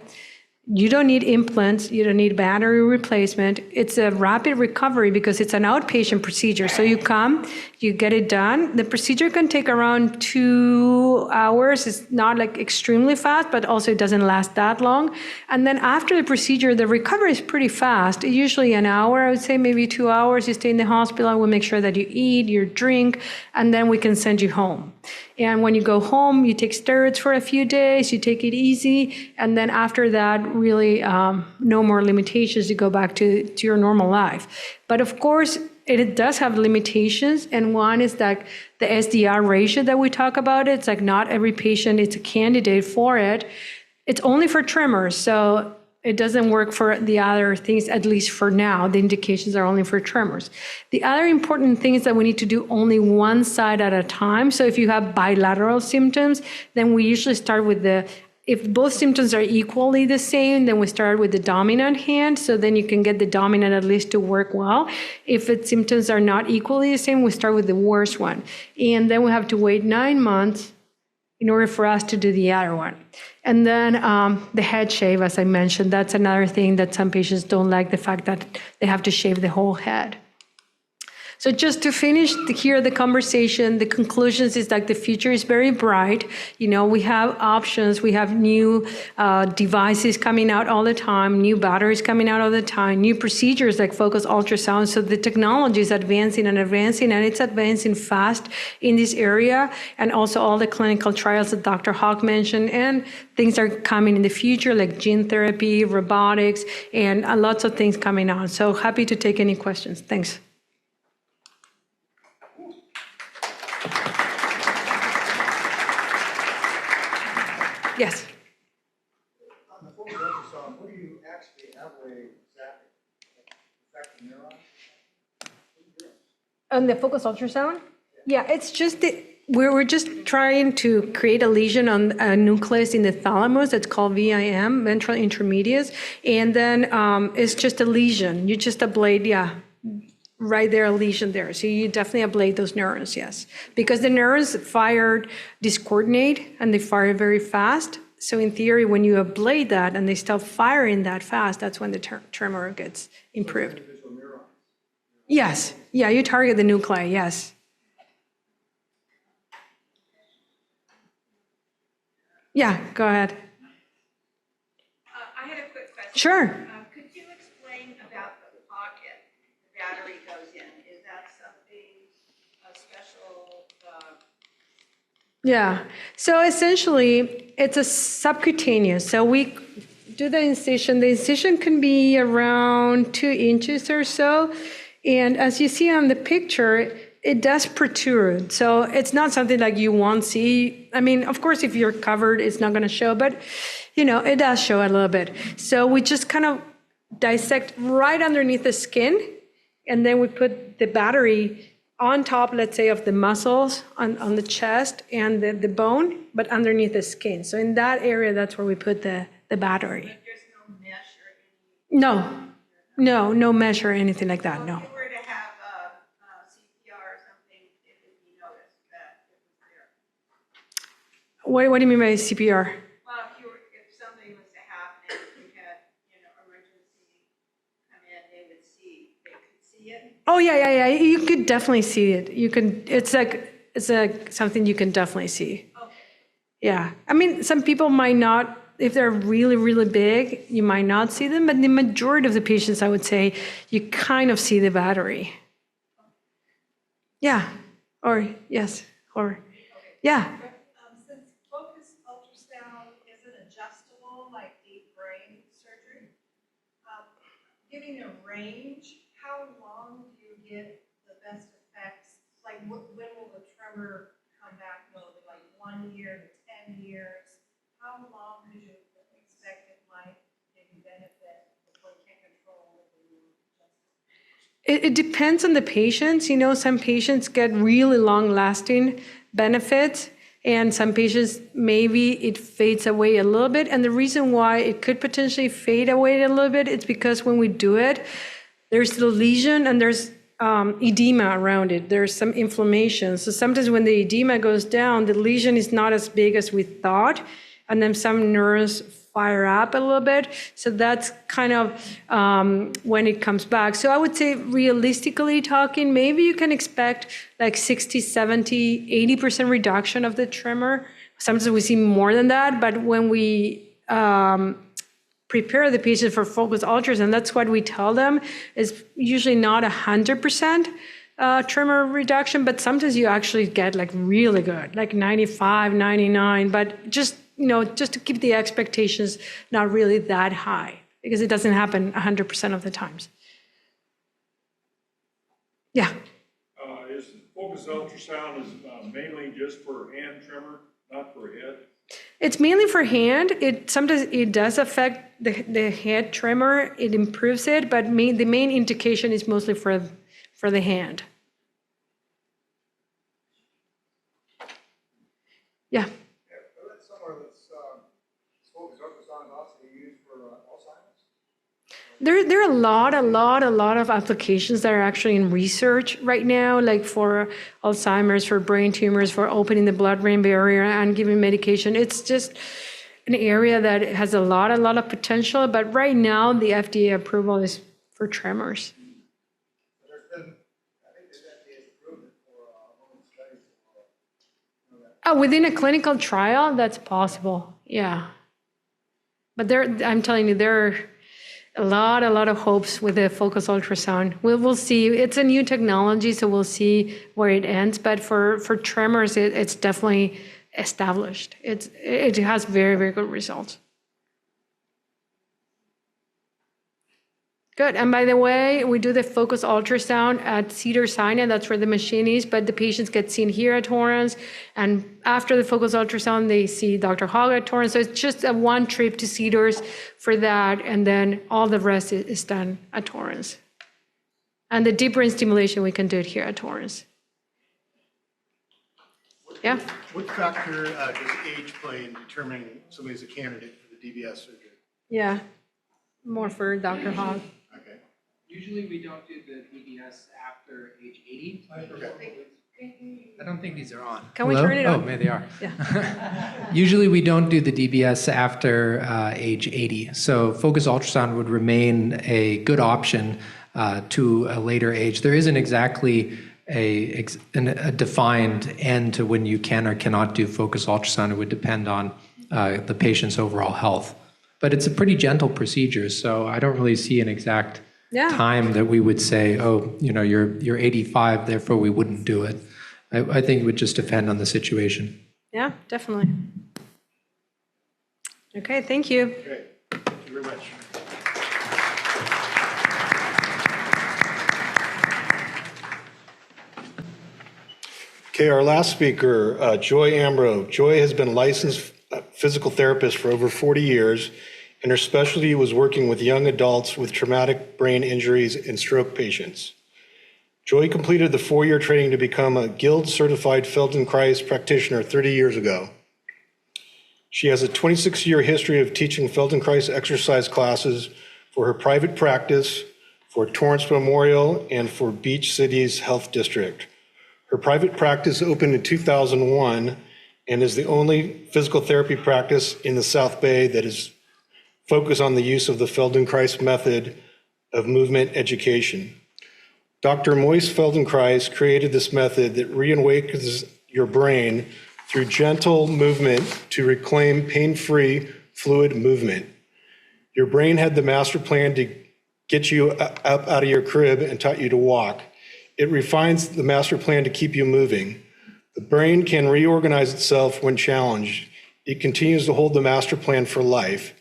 You don't need implants. You don't need battery replacement. It's a rapid recovery because it's an outpatient procedure. So you come, you get it done. The procedure can take around 2 hours. It's not like extremely fast, but also it doesn't last that long. And then after the procedure, the recovery is pretty fast. Usually an hour, I would say maybe 2 hours. You stay in the hospital. We'll make sure that you eat, you drink, and then we can send you home. And when you go home, you take steroids for a few days, you take it easy, and then after that, really no more limitations. You go back to your normal life. But of course, it does have limitations, and one is that the SDR ratio that we talk about, it's like not every patient is a candidate for it. It's only for tremors, so it doesn't work for the other things, at least for now. The indications are only for tremors. The other important thing is that we need to do only one side at a time. So if you have bilateral symptoms, then we usually start with if both symptoms are equally the same, then we start with the dominant hand. So then you can get the dominant at least to work well. If the symptoms are not equally the same, we start with the worst one. And then we have to wait 9 months in order for us to do the other one. And then the head shave, as I mentioned, that's another thing that some patients don't like, the fact that they have to shave the whole head. So just to finish here the conversation, the conclusions is that the future is very bright. We have options. We have new devices coming out all the time, new batteries coming out all the time, new procedures like focused ultrasound. So the technology is advancing, and it's advancing fast in this area. And also all the clinical trials that Dr. Hogg mentioned, and things are coming in the future like gene therapy, robotics, and lots of things coming on. So happy to take any questions. Thanks. Yes. On the focused ultrasound, what do you actually have exactly? Affect the neuron? On the focused ultrasound? Yeah, it's just we're just trying to create a lesion on a nucleus in the thalamus. It's called VIM, ventral intermedius, and then it's just a lesion. You just ablate, right there, a lesion there. So you definitely ablate those neurons, yes. Because the neurons discoordinate and they fire very fast. So in theory, when you ablate that and they stop firing that fast, that's when the tremor gets improved. Yes, yeah, you target the nuclei, yes. Yeah, go ahead. I had a quick question. Sure. Could you explain about the pocket the battery goes in? Is that something special? Yeah. So essentially, it's a subcutaneous. So we do the incision. The incision can be around 2 inches or so. And as you see on the picture, it does protrude. So it's not something like you won't see. I mean, of course, if you're covered, it's not going to show, but it does show a little bit. So we just kind of dissect right underneath the skin, and then we put the battery on top, let's say, of the muscles on the chest and the bone, but underneath the skin. So in that area, that's where we put the battery. There's no mesh or any. No mesh or anything like that, no. If you were to have CPR or something, it would be noticed that it was there. What do you mean by CPR? Well, if something was to happen and you had, emergency come in, they could see it. Oh, yeah. You could definitely see it. It's like something you can definitely see. Okay. Yeah. I mean, some people might not, if they're really, really big, you might not see them, but the majority of the patients, I would say, you kind of see the battery. Yeah. Yes. Yeah. Since focused ultrasound isn't adjustable like deep brain surgery, giving a range, how long do you get the best effects? Like when will the tremor come back? Like 1 year to 10 years? How long do you expect it might maybe benefit before you can't control it? It depends on the patients. Some patients get really long-lasting benefits, and some patients, maybe it fades away a little bit. And the reason why it could potentially fade away a little bit is because when we do it, there's the lesion and there's edema around it. There's some inflammation. So sometimes when the edema goes down, the lesion is not as big as we thought, and then some nerves fire up a little bit. So that's kind of when it comes back. So I would say, realistically talking, maybe you can expect like 60, 70, 80% reduction of the tremor. Sometimes we see more than that, but when we prepare the patient for focused ultrasound, that's what we tell them, is usually not 100% tremor reduction, but sometimes you actually get like really good, like 95, 99, but just to keep the expectations not really that high, because it doesn't happen 100% of the times. Yeah. Is focused ultrasound is mainly just for hand tremor, not for head? It's mainly for hand. Sometimes it does affect the head tremor. It improves it, but the main indication is mostly for the hand. Yeah. I read somewhere that's focused ultrasound is also used for Alzheimer's. There are a lot of applications that are actually in research right now, like for Alzheimer's, for brain tumors, for opening the blood-brain barrier and giving medication. It's just an area that has a lot of potential, but right now the FDA approval is for tremors. There's been, I think there's FDA approved it for women's studies. Within a clinical trial, that's possible, yeah. But I'm telling you, there are a lot of hopes with the focused ultrasound. We'll see. It's a new technology, so we'll see where it ends. But for tremors, it's definitely established. It has very, very good results. Good. And by the way, we do the focused ultrasound at Cedars-Sinai. That's where the machine is, but the patients get seen here at Torrance. And after the focused ultrasound, they see Dr. Hogg at Torrance. So it's just a one trip to Cedars for that, and then all the rest is done at Torrance. And the deep brain stimulation, we can do it here at Torrance. Yeah? What factor does age play in determining somebody's a candidate for the DBS surgery? Yeah. More for Dr. Hogg. Okay. Usually we don't do the DBS after age 80. Okay. I don't think these are on. Can we Hello? turn it on? Oh, maybe they are. Yeah. Usually we don't do the DBS after age 80. So focused ultrasound would remain a good option to a later age. There isn't exactly a defined end to when you can or cannot do focused ultrasound. It would depend on the patient's overall health. But it's a pretty gentle procedure, so I don't really see an exact time that we would say, oh, you're 85, therefore we wouldn't do it. I think it would just depend on the situation. Yeah, definitely. Okay, thank you. Okay. Thank you very much. Okay, our last speaker, Joy Ambrose. Joy has been a licensed physical therapist for over 40 years, and her specialty was working with young adults with traumatic brain injuries and stroke patients. Joy completed the 4-year training to become a Guild-certified Feldenkrais practitioner 30 years ago. She has a 26-year history of teaching Feldenkrais exercise classes for her private practice, for Torrance Memorial, and for Beach Cities Health District. Her private practice opened in 2001 and is the only physical therapy practice in the South Bay that is focused on the use of the Feldenkrais method of movement education. Dr. Moise Feldenkrais created this method that reawakens your brain through gentle movement to reclaim pain-free fluid movement. Your brain had the master plan to get you up out of your crib and taught you to walk. It refines the master plan to keep you moving. The brain can reorganize itself when challenged. It continues to hold the master plan for life.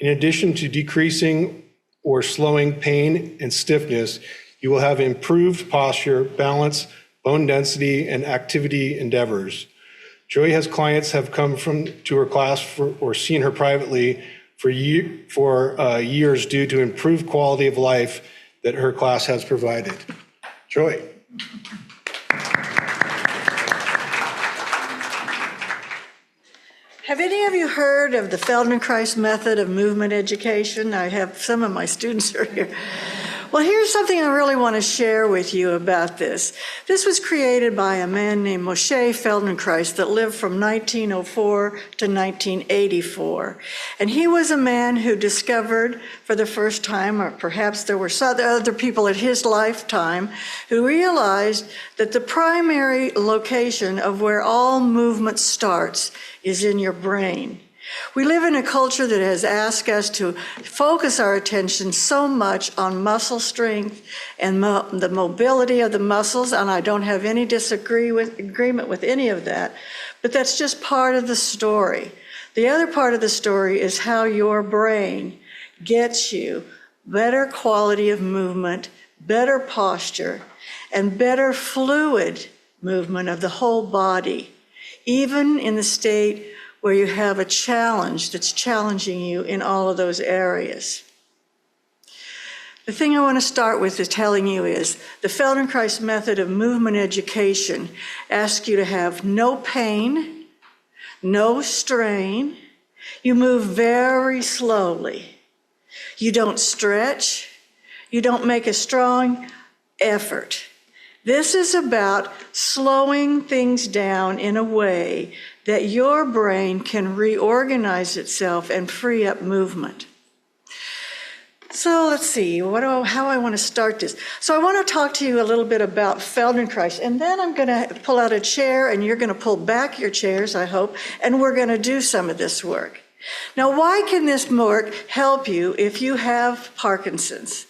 In addition to decreasing or slowing pain and stiffness, you will have improved posture, balance, bone density, and activity endeavors. Joy has clients have come to her class or seen her privately for years due to improved quality of life that her class has provided. Joy. Have any of you heard of the Feldenkrais method of movement education? I have some of my students are here. Well, here's something I really want to share with you about this. This was created by a man named Moshe Feldenkrais that lived from 1904 to 1984. And he was a man who discovered for the first time, or perhaps there were other people at his lifetime, who realized that the primary location of where all movement starts is in your brain. We live in a culture that has asked us to focus our attention so much on muscle strength and the mobility of the muscles, and I don't have any agreement with any of that, but that's just part of the story. The other part of the story is how your brain gets you better quality of movement, better posture, and better fluid movement of the whole body, even in the state where you have a challenge that's challenging you in all of those areas. The thing I want to start with is telling you is the Feldenkrais method of movement education asks you to have no pain, no strain. You move very slowly. You don't stretch. You don't make a strong effort. This is about slowing things down in a way that your brain can reorganize itself and free up movement. So let's see, how I want to start this. So I want to talk to you a little bit about Feldenkrais, and then I'm going to pull out a chair, and you're going to pull back your chairs, I hope, and we're going to do some of this work. Now, why can this work help you if you have Parkinson's?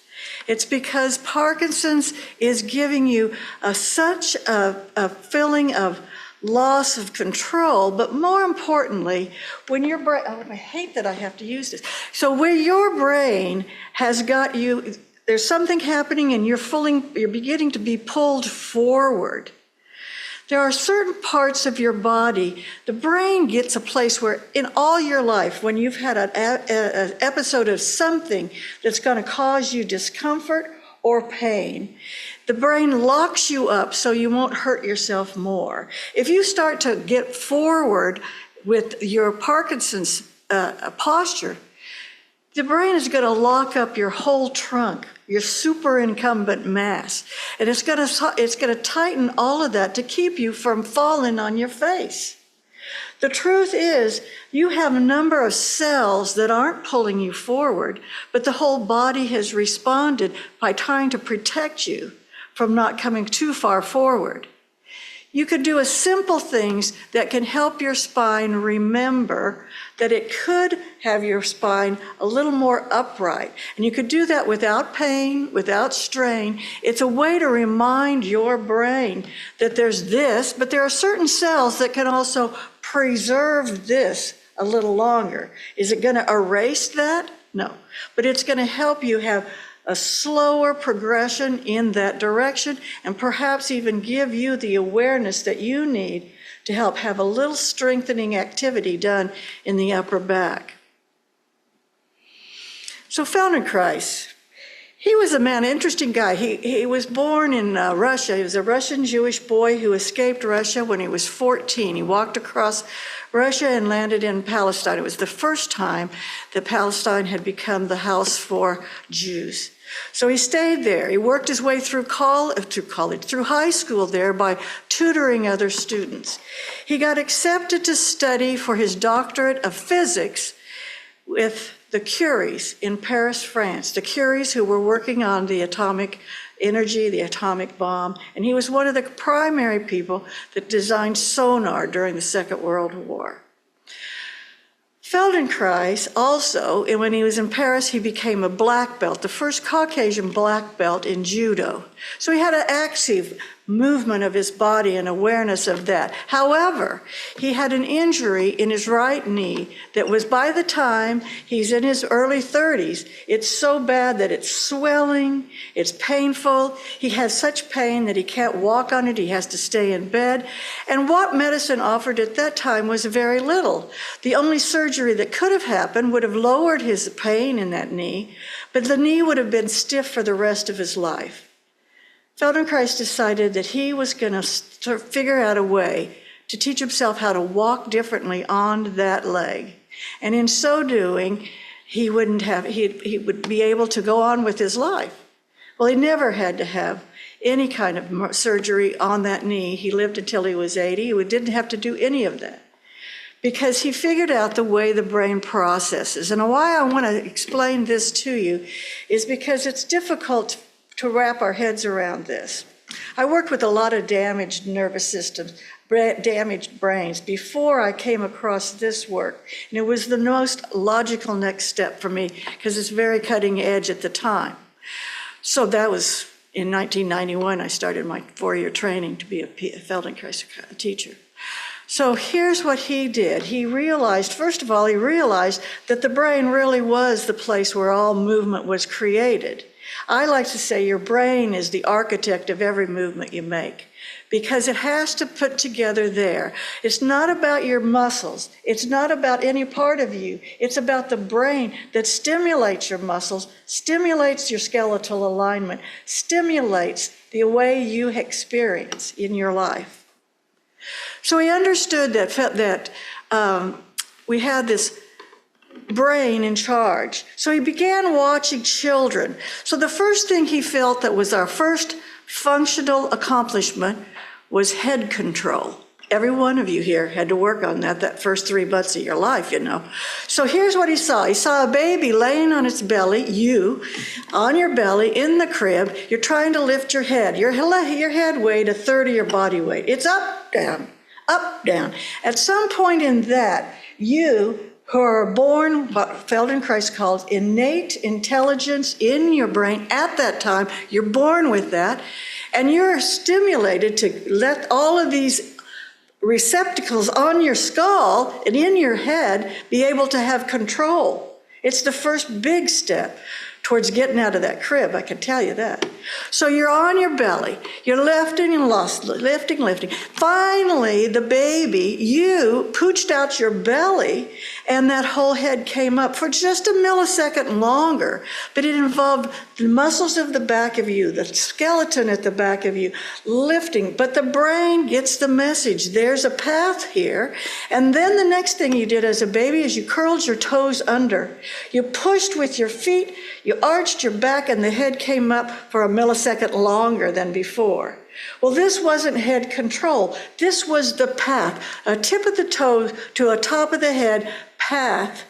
It's because Parkinson's is giving you such a feeling of loss of control, but more importantly, when your brain, I hate that I have to use this. So where your brain has got you, there's something happening and you're beginning to be pulled forward. There are certain parts of your body, the brain gets a place where in all your life, when you've had an episode of something that's going to cause you discomfort or pain, the brain locks you up so you won't hurt yourself more. If you start to get forward with your Parkinson's posture, the brain is going to lock up your whole trunk, your superincumbent mass, and it's going to tighten all of that to keep you from falling on your face. The truth is, you have a number of cells that aren't pulling you forward, but the whole body has responded by trying to protect you from not coming too far forward. You could do simple things that can help your spine remember that it could have your spine a little more upright. And you could do that without pain, without strain. It's a way to remind your brain that there's this, but there are certain cells that can also preserve this a little longer. Is it going to erase that? No. But it's going to help you have a slower progression in that direction, and perhaps even give you the awareness that you need to help have a little strengthening activity done in the upper back. So Feldenkrais, He was a man, interesting guy. He was born in Russia. He was a Russian Jewish boy who escaped Russia when he was 14. He walked across Russia and landed in Palestine. It was the first time that Palestine had become the house for Jews. So he stayed there. He worked his way through high school there by tutoring other students. He got accepted to study for his doctorate of physics with the Curies in Paris, France, the Curies who were working on the atomic energy, the atomic bomb, and he was one of the primary people that designed sonar during the Second World War. Feldenkrais also, when he was in Paris, he became a black belt, the first Caucasian black belt in judo. So he had an active movement of his body and awareness of that. However, he had an injury in his right knee that was, by the time he's in his early 30s, it's so bad that it's swelling, it's painful. He has such pain that he can't walk on it, he has to stay in bed. And what medicine offered at that time was very little. The only surgery that could have happened would have lowered his pain in that knee, but the knee would have been stiff for the rest of his life. Feldenkrais decided that he was going to figure out a way to teach himself how to walk differently on that leg. And in so doing, he would be able to go on with his life. Well, he never had to have any kind of surgery on that knee. He lived until he was 80. He didn't have to do any of that because he figured out the way the brain processes. And why I want to explain this to you is because it's difficult to wrap our heads around this. I worked with a lot of damaged nervous systems, damaged brains, before I came across this work. And it was the most logical next step for me because it's very cutting edge at the time. So that was in 1991, I started my 4-year training to be a Feldenkrais teacher. So here's what he did. He realized, first of all, that the brain really was the place where all movement was created. I like to say your brain is the architect of every movement you make because it has to put together there. It's not about your muscles. It's not about any part of you. It's about the brain that stimulates your muscles, stimulates your skeletal alignment, stimulates the way you experience in your life. So he understood that we had this brain in charge. So he began watching children. So the first thing he felt that was our first functional accomplishment was head control. Every one of you here had to work on that first 3 months of your life, you know. So here's what he saw. He saw a baby laying on its belly, you, on your belly, in the crib. You're trying to lift your head. Your head weight, 1/3 of your body weight. It's up, down, up, down. At some point in that, you who are born, what Feldenkrais calls innate intelligence in your brain at that time, you're born with that, and you're stimulated to let all of these receptacles on your skull and in your head be able to have control. It's the first big step towards getting out of that crib, I can tell you that. So you're on your belly, you're lifting and lifting. Finally, the baby, you pooched out your belly and that whole head came up for just a millisecond longer, but it involved the muscles of the back of you, the skeleton at the back of you, lifting, but the brain gets the message. There's a path here. And then the next thing you did as a baby is you curled your toes under. You pushed with your feet, you arched your back, and the head came up for a millisecond longer than before. Well, this wasn't head control. This was the path, a tip of the toe to a top of the head path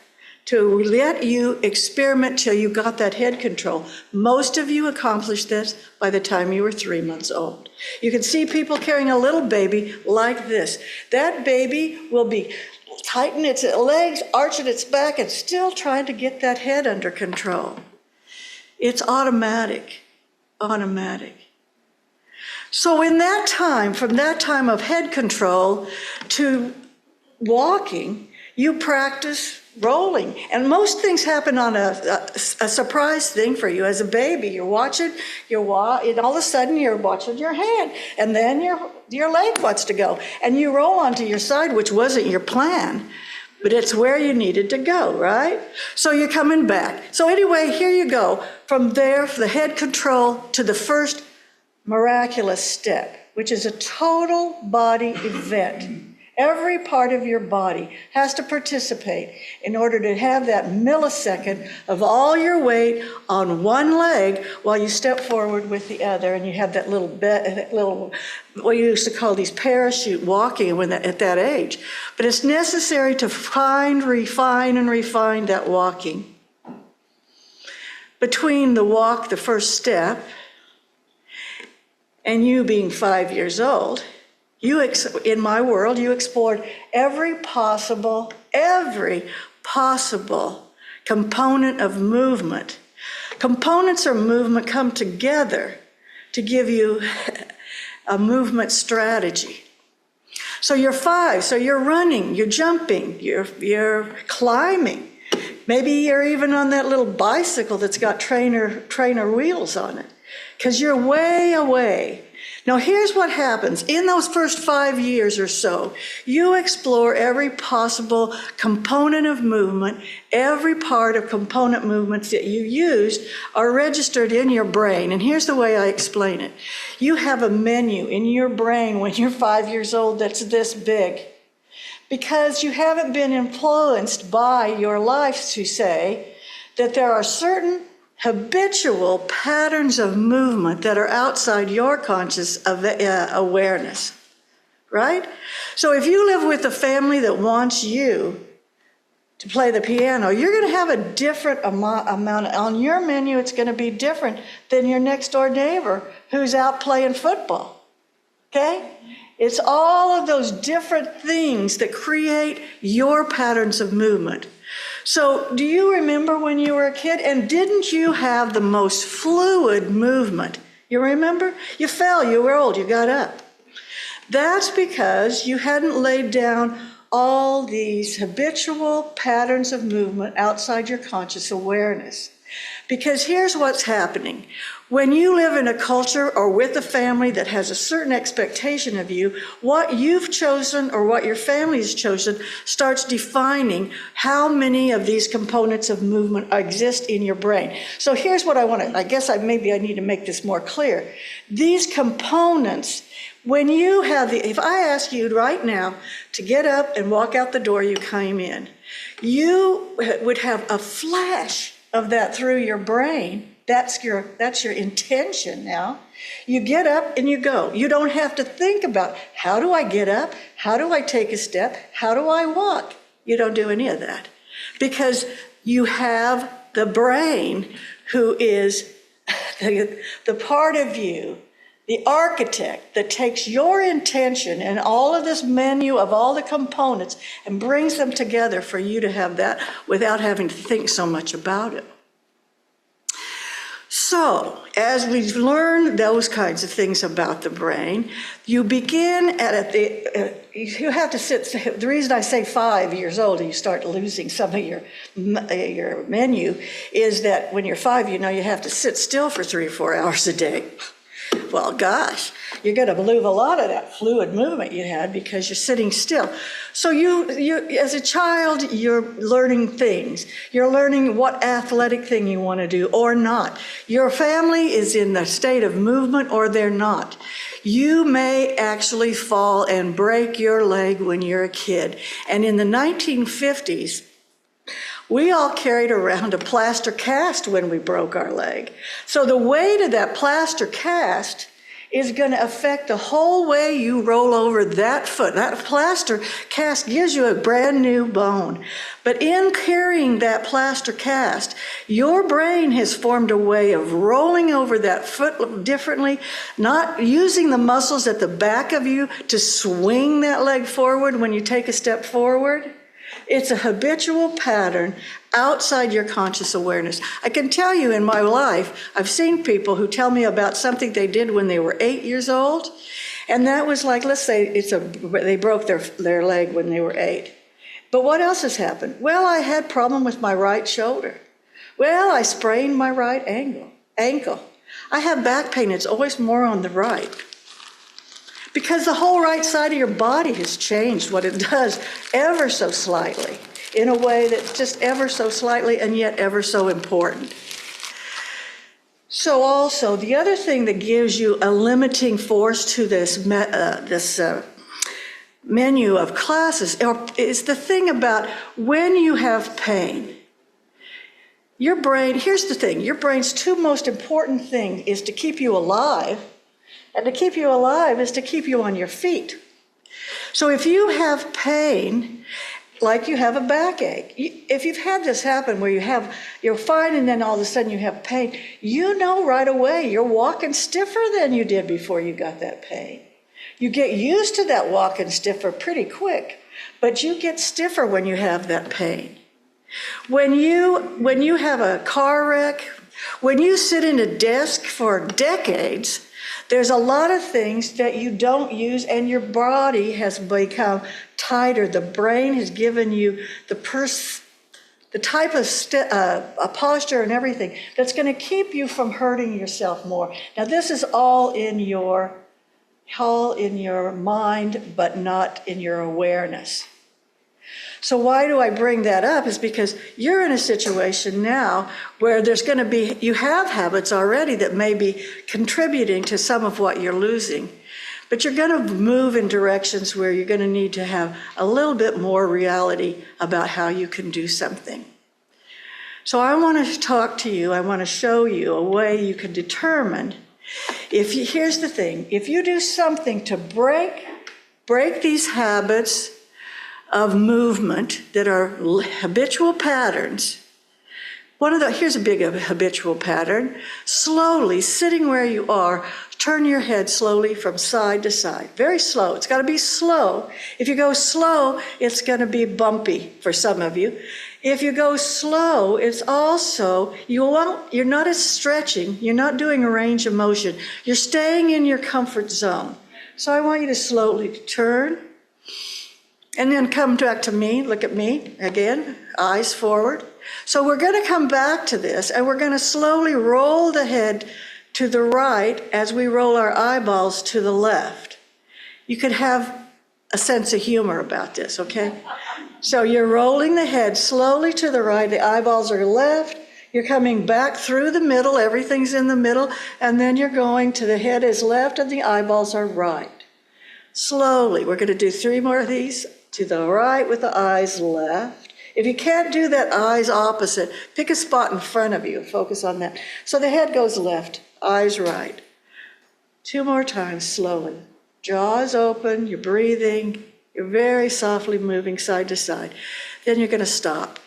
to let you experiment till you got that head control. Most of you accomplished this by the time you were 3 months old. You can see people carrying a little baby like this. That baby will be tightening its legs, arching its back, and still trying to get that head under control. It's automatic. So in that time, from that time of head control to walking, you practice rolling. And most things happen on a surprise thing for you. As a baby, you're watching, and all of a sudden you're watching your hand, and then your leg wants to go, and you roll onto your side, which wasn't your plan. but it's where you needed to go, right? So you're coming back. So anyway, here you go. From there, the head control to the first miraculous step, which is a total body event. Every part of your body has to participate in order to have that millisecond of all your weight on one leg while you step forward with the other, and you have that little what you used to call these parachute walking at that age. But it's necessary to refine that walking. Between the walk, the first step, and you being 5 years old, in my world, you explored every possible component of movement. Components of movement come together to give you a movement strategy. So you're 5, so you're running, you're jumping, you're climbing. Maybe you're even on that little bicycle that's got trainer wheels on it, because you're way away. Now, here's what happens. In those first 5 years or so, you explore every possible component of movement. Every part of component movements that you used are registered in your brain. And here's the way I explain it. You have a menu in your brain when you're 5 years old that's this big, because you haven't been influenced by your life to say that there are certain habitual patterns of movement that are outside your conscious awareness, right? So if you live with a family that wants you to play the piano, you're going to have a different amount on your menu. It's going to be different than your next door neighbor who's out playing football, okay? It's all of those different things that create your patterns of movement. So do you remember when you were a kid, and didn't you have the most fluid movement? You remember? You fell, you rolled, you got up. That's because you hadn't laid down all these habitual patterns of movement outside your conscious awareness. Because here's what's happening. When you live in a culture or with a family that has a certain expectation of you, what you've chosen or what your family has chosen starts defining how many of these components of movement exist in your brain. So here's what maybe I need to make this more clear. These components, when you have if I ask you right now to get up and walk out the door you came in, you would have a flash of that through your brain. That's your intention now. You get up and you go. You don't have to think about, how do I get up? How do I take a step? How do I walk? You don't do any of that, because you have the brain, who is the part of you, the architect, that takes your intention and all of this menu of all the components and brings them together for you to have that without having to think so much about it. So, as we've learned those kinds of things about the brain, you begin you have to sit. The reason I say 5 years old and you start losing some of your menu is that when you're 5, you have to sit still for 3 or 4 hours a day. Well, gosh, you're going to lose a lot of that fluid movement you had because you're sitting still. So you as a child, you're learning things. You're learning what athletic thing you want to do or not. Your family is in the state of movement or they're not. You may actually fall and break your leg when you're a kid. And in the 1950s, we all carried around a plaster cast when we broke our leg. So the weight of that plaster cast is going to affect the whole way you roll over that foot. That plaster cast gives you a brand new bone. But in carrying that plaster cast, your brain has formed a way of rolling over that foot differently, not using the muscles at the back of you to swing that leg forward when you take a step forward. It's a habitual pattern outside your conscious awareness. I can tell you in my life, I've seen people who tell me about something they did when they were 8 years old, and that was like, let's say they broke their leg when they were 8. But what else has happened? Well, I had a problem with my right shoulder. Well, I sprained my right ankle. I have back pain. It's always more on the right. Because the whole right side of your body has changed what it does ever so slightly. in a way that's just ever so slightly and yet ever so important. So also, the other thing that gives you a limiting force to this menu of classes is the thing about when you have pain. Your brain, here's the thing, your brain's two most important thing is to keep you alive, and to keep you alive is to keep you on your feet. So if you have pain, like you have a backache, if you've had this happen where you're fine and then all of a sudden you have pain, you know right away you're walking stiffer than you did before you got that pain. You get used to that walking stiffer pretty quick, but you get stiffer when you have that pain. When you have a car wreck, when you sit in a desk for decades, there's a lot of things that you don't use and your body has become tighter. The brain has given you the type of a posture and everything that's going to keep you from hurting yourself more. Now this is all in your mind, but not in your awareness. So why do I bring that up is because you're in a situation now where you have habits already that may be contributing to some of what you're losing. But you're going to move in directions where you're going to need to have a little bit more reality about how you can do something. So I want to talk to you, I want to show you a way you can determine here's the thing, if you do something to break these habits of movement that are habitual patterns. Here's a big habitual pattern. Slowly, sitting where you are, turn your head slowly from side to side. Very slow. It's got to be slow. If you go slow, it's going to be bumpy for some of you. If you go slow, it's also, you're not as stretching, you're not doing a range of motion. You're staying in your comfort zone. So I want you to slowly turn. And then come back to me, look at me again, eyes forward. So we're going to come back to this and we're going to slowly roll the head to the right as we roll our eyeballs to the left. You could have a sense of humor about this, okay? So you're rolling the head slowly to the right, the eyeballs are left, you're coming back through the middle, everything's in the middle, and then you're going to the head is left and the eyeballs are right. Slowly, we're going to do 3 more of these. To the right with the eyes left. If you can't do that eyes opposite, pick a spot in front of you, focus on that. So the head goes left, eyes right. 2 more times, slowly. Jaws open, you're breathing, you're very softly moving side to side. Then you're going to stop.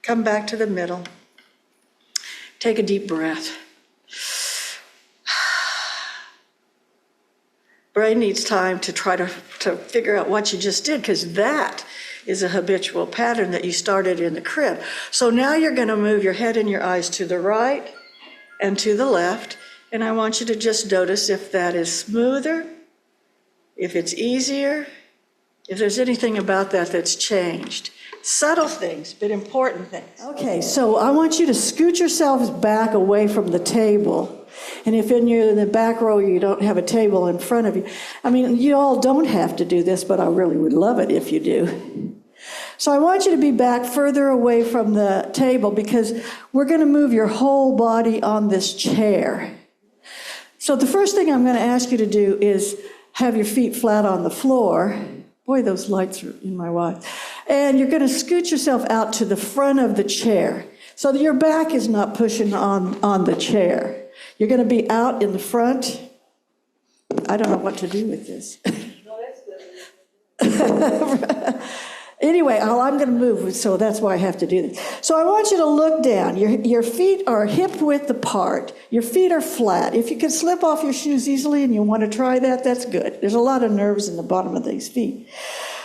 Come back to the middle. Take a deep breath. Brain needs time to try to figure out what you just did, because that is a habitual pattern that you started in the crib. So now you're going to move your head and your eyes to the right and to the left, and I want you to just notice if that is smoother, if it's easier, if there's anything about that that's changed. Subtle things, but important things. Okay, so I want you to scoot yourselves back away from the table. And if you're in the back row, you don't have a table in front of you. I mean, you all don't have to do this, but I really would love it if you do. So I want you to be back further away from the table because we're going to move your whole body on this chair. So the first thing I'm going to ask you to do is have your feet flat on the floor. Boy, those lights are in my way. And you're going to scoot yourself out to the front of the chair so that your back is not pushing on the chair. You're going to be out in the front. I don't know what to do with this. No, that's good. Anyway, I'm going to move, so that's why I have to do this. So I want you to look down. Your feet are hip width apart. Your feet are flat. If you can slip off your shoes easily and you want to try that, that's good. There's a lot of nerves in the bottom of these feet.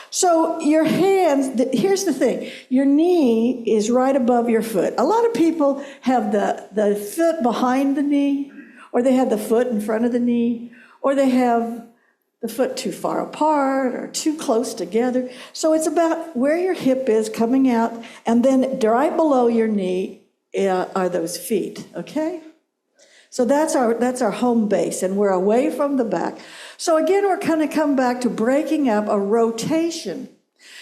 So your hands, here's the thing. Your knee is right above your foot. A lot of people have the foot behind the knee, or they have the foot in front of the knee, or they have the foot too far apart or too close together. So it's about where your hip is coming out, and then right below your knee are those feet, okay? So that's our home base, and we're away from the back. So again, we're going to come back to breaking up a rotation.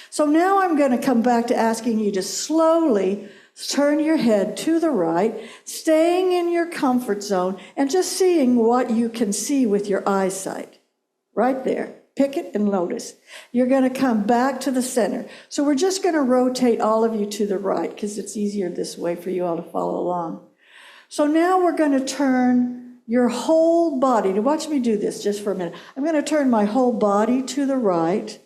So now I'm going to come back to asking you to slowly turn your head to the right, staying in your comfort zone and just seeing what you can see with your eyesight. Right there. Pick it and notice. You're going to come back to the center. So we're just going to rotate all of you to the right because it's easier this way for you all to follow along. So now we're going to turn your whole body. Now watch me do this just for a minute. I'm going to turn my whole body to the right,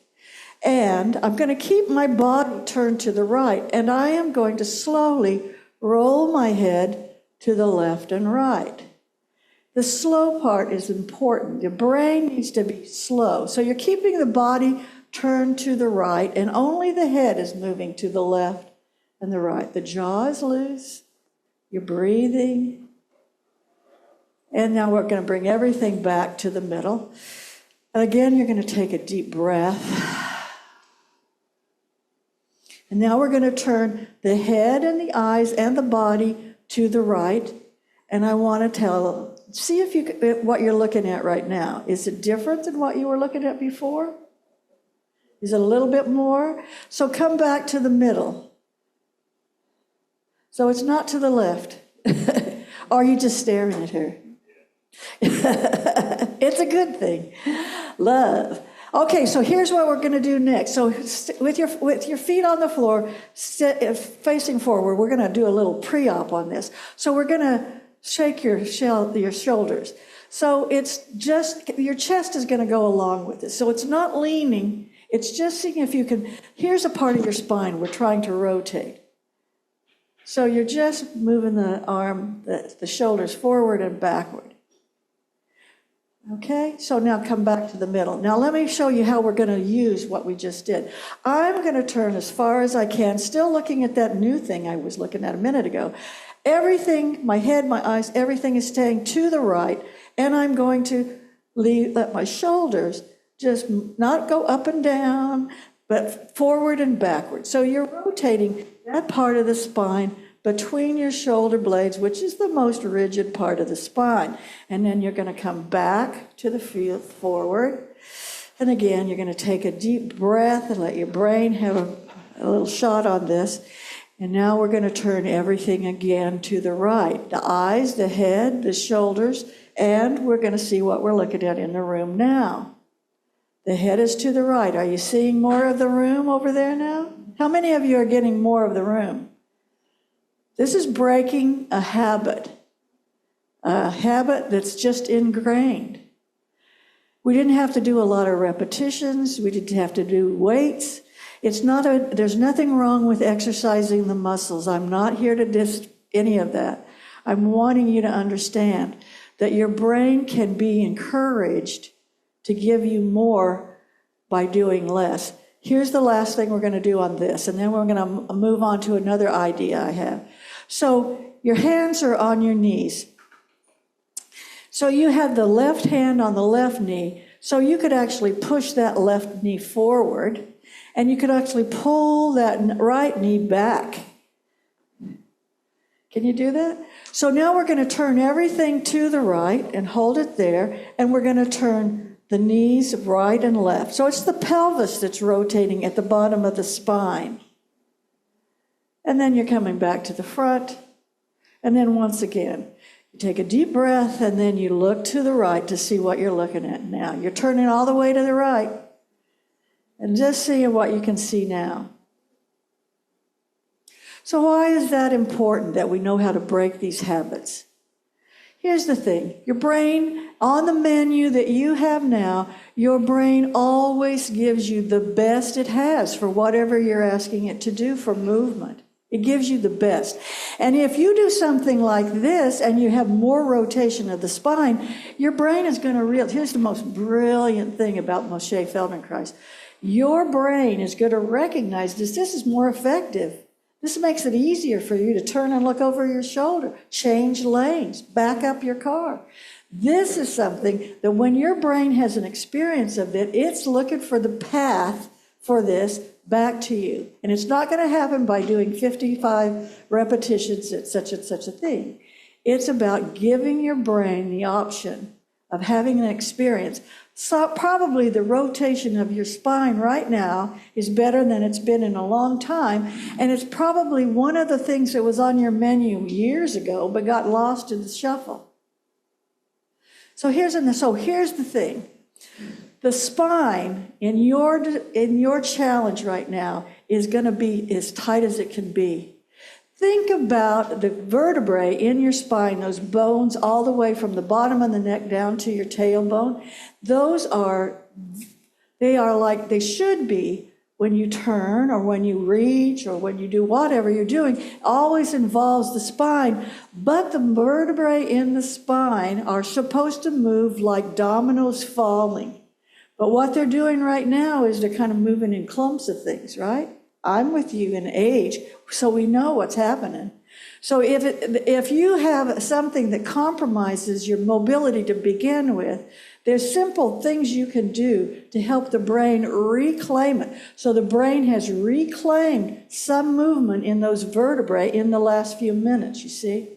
and I'm going to keep my body turned to the right, and I am going to slowly roll my head to the left and right. The slow part is important. The brain needs to be slow. So you're keeping the body turned to the right, and only the head is moving to the left and the right. The jaw is loose. You're breathing. And now we're going to bring everything back to the middle. And again, you're going to take a deep breath. And now we're going to turn the head and the eyes and the body to the right. And I want to see if you what you're looking at right now. Is it different than what you were looking at before? Is it a little bit more? So come back to the middle. So it's not to the left. Or are you just staring at her? It's a good thing. Love. Okay, so here's what we're going to do next. So with your feet on the floor, facing forward, we're going to do a little pre-op on this. So we're going to shake your shoulders. So it's just, your chest is going to go along with this. So it's not leaning, it's just seeing if you can, here's a part of your spine we're trying to rotate. So you're just moving the arm, the shoulders forward and backward. Okay, so now come back to the middle. Now let me show you how we're going to use what we just did. I'm going to turn as far as I can, still looking at that new thing I was looking at a minute ago. Everything, my head, my eyes, everything is staying to the right, and I'm going to let my shoulders just not go up and down, but forward and backward. So you're rotating that part of the spine between your shoulder blades, which is the most rigid part of the spine. And then you're going to come back to the field forward. And again, you're going to take a deep breath and let your brain have a little shot on this. And now we're going to turn everything again to the right. The eyes, the head, the shoulders, and we're going to see what we're looking at in the room now. The head is to the right. Are you seeing more of the room over there now? How many of you are getting more of the room? This is breaking a habit that's just ingrained. We didn't have to do a lot of repetitions. We didn't have to do weights. There's nothing wrong with exercising the muscles. I'm not here to diss any of that. I'm wanting you to understand that your brain can be encouraged to give you more by doing less. Here's the last thing we're going to do on this, and then we're going to move on to another idea I have. So your hands are on your knees. So you have the left hand on the left knee, so you could actually push that left knee forward, and you could actually pull that right knee back. Can you do that? So now we're going to turn everything to the right and hold it there, and we're going to turn the knees right and left. So it's the pelvis that's rotating at the bottom of the spine. And then you're coming back to the front. And then once again, you take a deep breath and then you look to the right to see what you're looking at now. You're turning all the way to the right and just seeing what you can see now. So why is that important that we know how to break these habits? Here's the thing. Your brain, on the menu that you have now, your brain always gives you the best it has for whatever you're asking it to do for movement. It gives you the best. And if you do something like this and you have more rotation of the spine, your brain is going to realize, here's the most brilliant thing about Moshe Feldenkrais. Your brain is going to recognize this is more effective. This makes it easier for you to turn and look over your shoulder, change lanes, back up your car. This is something that when your brain has an experience of it, it's looking for the path for this back to you. And it's not going to happen by doing 55 repetitions at such and such a thing. It's about giving your brain the option of having an experience. So probably the rotation of your spine right now is better than it's been in a long time, and it's probably one of the things that was on your menu years ago but got lost in the shuffle. So here's the thing. The spine in your challenge right now is going to be as tight as it can be. Think about the vertebrae in your spine, those bones all the way from the bottom of the neck down to your tailbone. They are like they should be when you turn or when you reach or when you do whatever you're doing. Always involves the spine, but the vertebrae in the spine are supposed to move like dominoes falling. But what they're doing right now is they're kind of moving in clumps of things, right? I'm with you in age, so we know what's happening. So if you have something that compromises your mobility to begin with, there's simple things you can do to help the brain reclaim it. So the brain has reclaimed some movement in those vertebrae in the last few minutes, you see?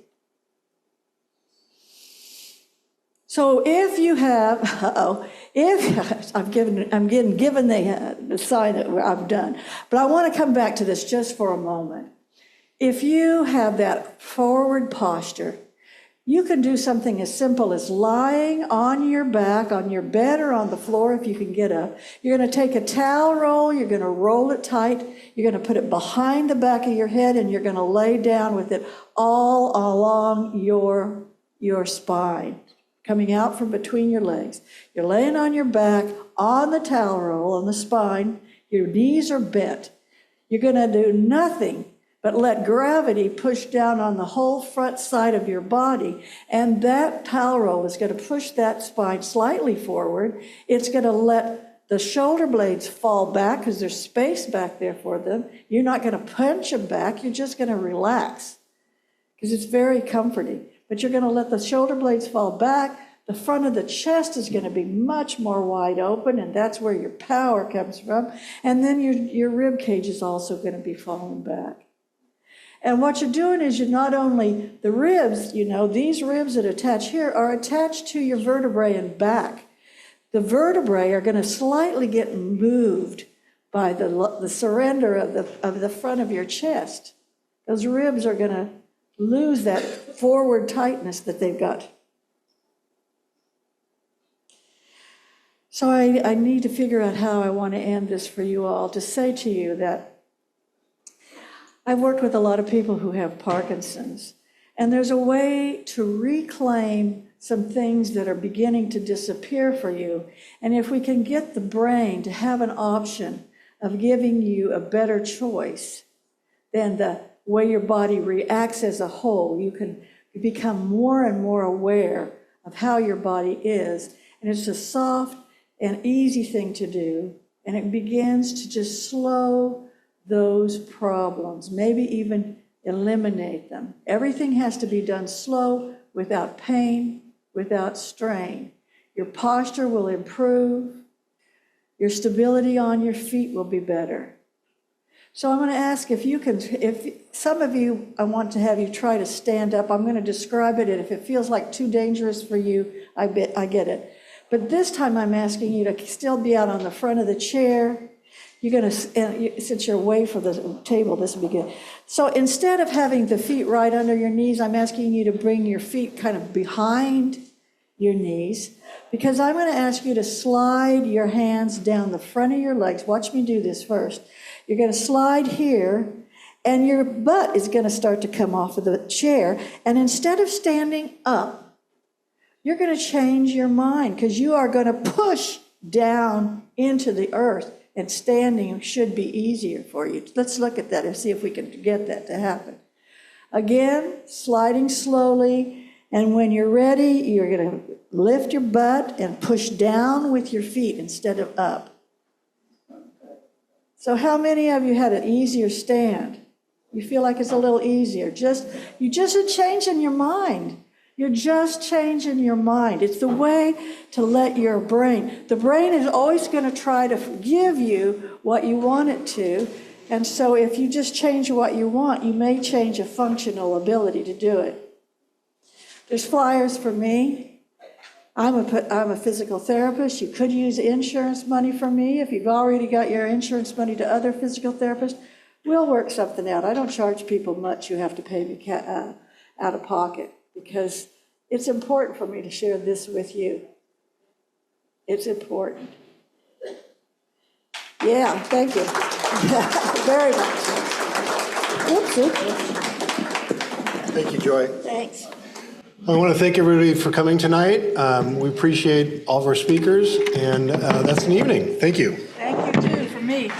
So if you have, I'm getting given the sign that I'm done, but I want to come back to this just for a moment. If you have that forward posture, you can do something as simple as lying on your back, on your bed or on the floor if you can get up. You're going to take a towel roll, you're going to roll it tight, you're going to put it behind the back of your head, and you're going to lay down with it all along your spine, coming out from between your legs. You're laying on your back, on the towel roll, on the spine, your knees are bent. You're going to do nothing but let gravity push down on the whole front side of your body, and that towel roll is going to push that spine slightly forward. It's going to let the shoulder blades fall back because there's space back there for them. You're not going to punch them back. You're just going to relax because it's very comforting. But you're going to let the shoulder blades fall back. The front of the chest is going to be much more wide open, and that's where your power comes from. And then your rib cage is also going to be falling back. And what you're doing is you're not only the ribs, these ribs that attach here are attached to your vertebrae and back. The vertebrae are going to slightly get moved by the surrender of the front of your chest. Those ribs are going to lose that forward tightness that they've got. So I need to figure out how I want to end this for you all, to say to you that I've worked with a lot of people who have Parkinson's, and there's a way to reclaim some things that are beginning to disappear for you. And if we can get the brain to have an option of giving you a better choice than the way your body reacts as a whole, you can become more and more aware of how your body is. And it's a soft and easy thing to do, and it begins to just slow those problems, maybe even eliminate them. Everything has to be done slow, without pain, without strain. Your posture will improve. Your stability on your feet will be better. So I'm going to ask if some of you, I want to have you try to stand up. I'm going to describe it, and if it feels like too dangerous for you, I get it. But this time I'm asking you to still be out on the front of the chair. You're going to, since you're away from the table, this will be good. So instead of having the feet right under your knees, I'm asking you to bring your feet kind of behind your knees, because I'm going to ask you to slide your hands down the front of your legs. Watch me do this first. You're going to slide here, and your butt is going to start to come off of the chair. And instead of standing up, you're going to change your mind, because you are going to push down into the earth. And standing should be easier for you. Let's look at that and see if we can get that to happen. Again, sliding slowly. And when you're ready, you're going to lift your butt and push down with your feet instead of up. So how many of you had an easier stand? You feel like it's a little easier. You just are changing your mind. You're just changing your mind. It's the way to let your brain. The brain is always going to try to give you what you want it to. And so if you just change what you want, you may change a functional ability to do it. There's flyers for me. I'm a physical therapist. You could use insurance money from me. If you've already got your insurance money to other physical therapists, we'll work something out. I don't charge people much. You have to pay me out of pocket because it's important for me to share this with you. It's important. Yeah, thank you. Very much. Oops. Thank you, Joy. Thanks. I want to thank everybody for coming tonight. We appreciate all of our speakers, and that's an evening. Thank you. Thank you, too, for me.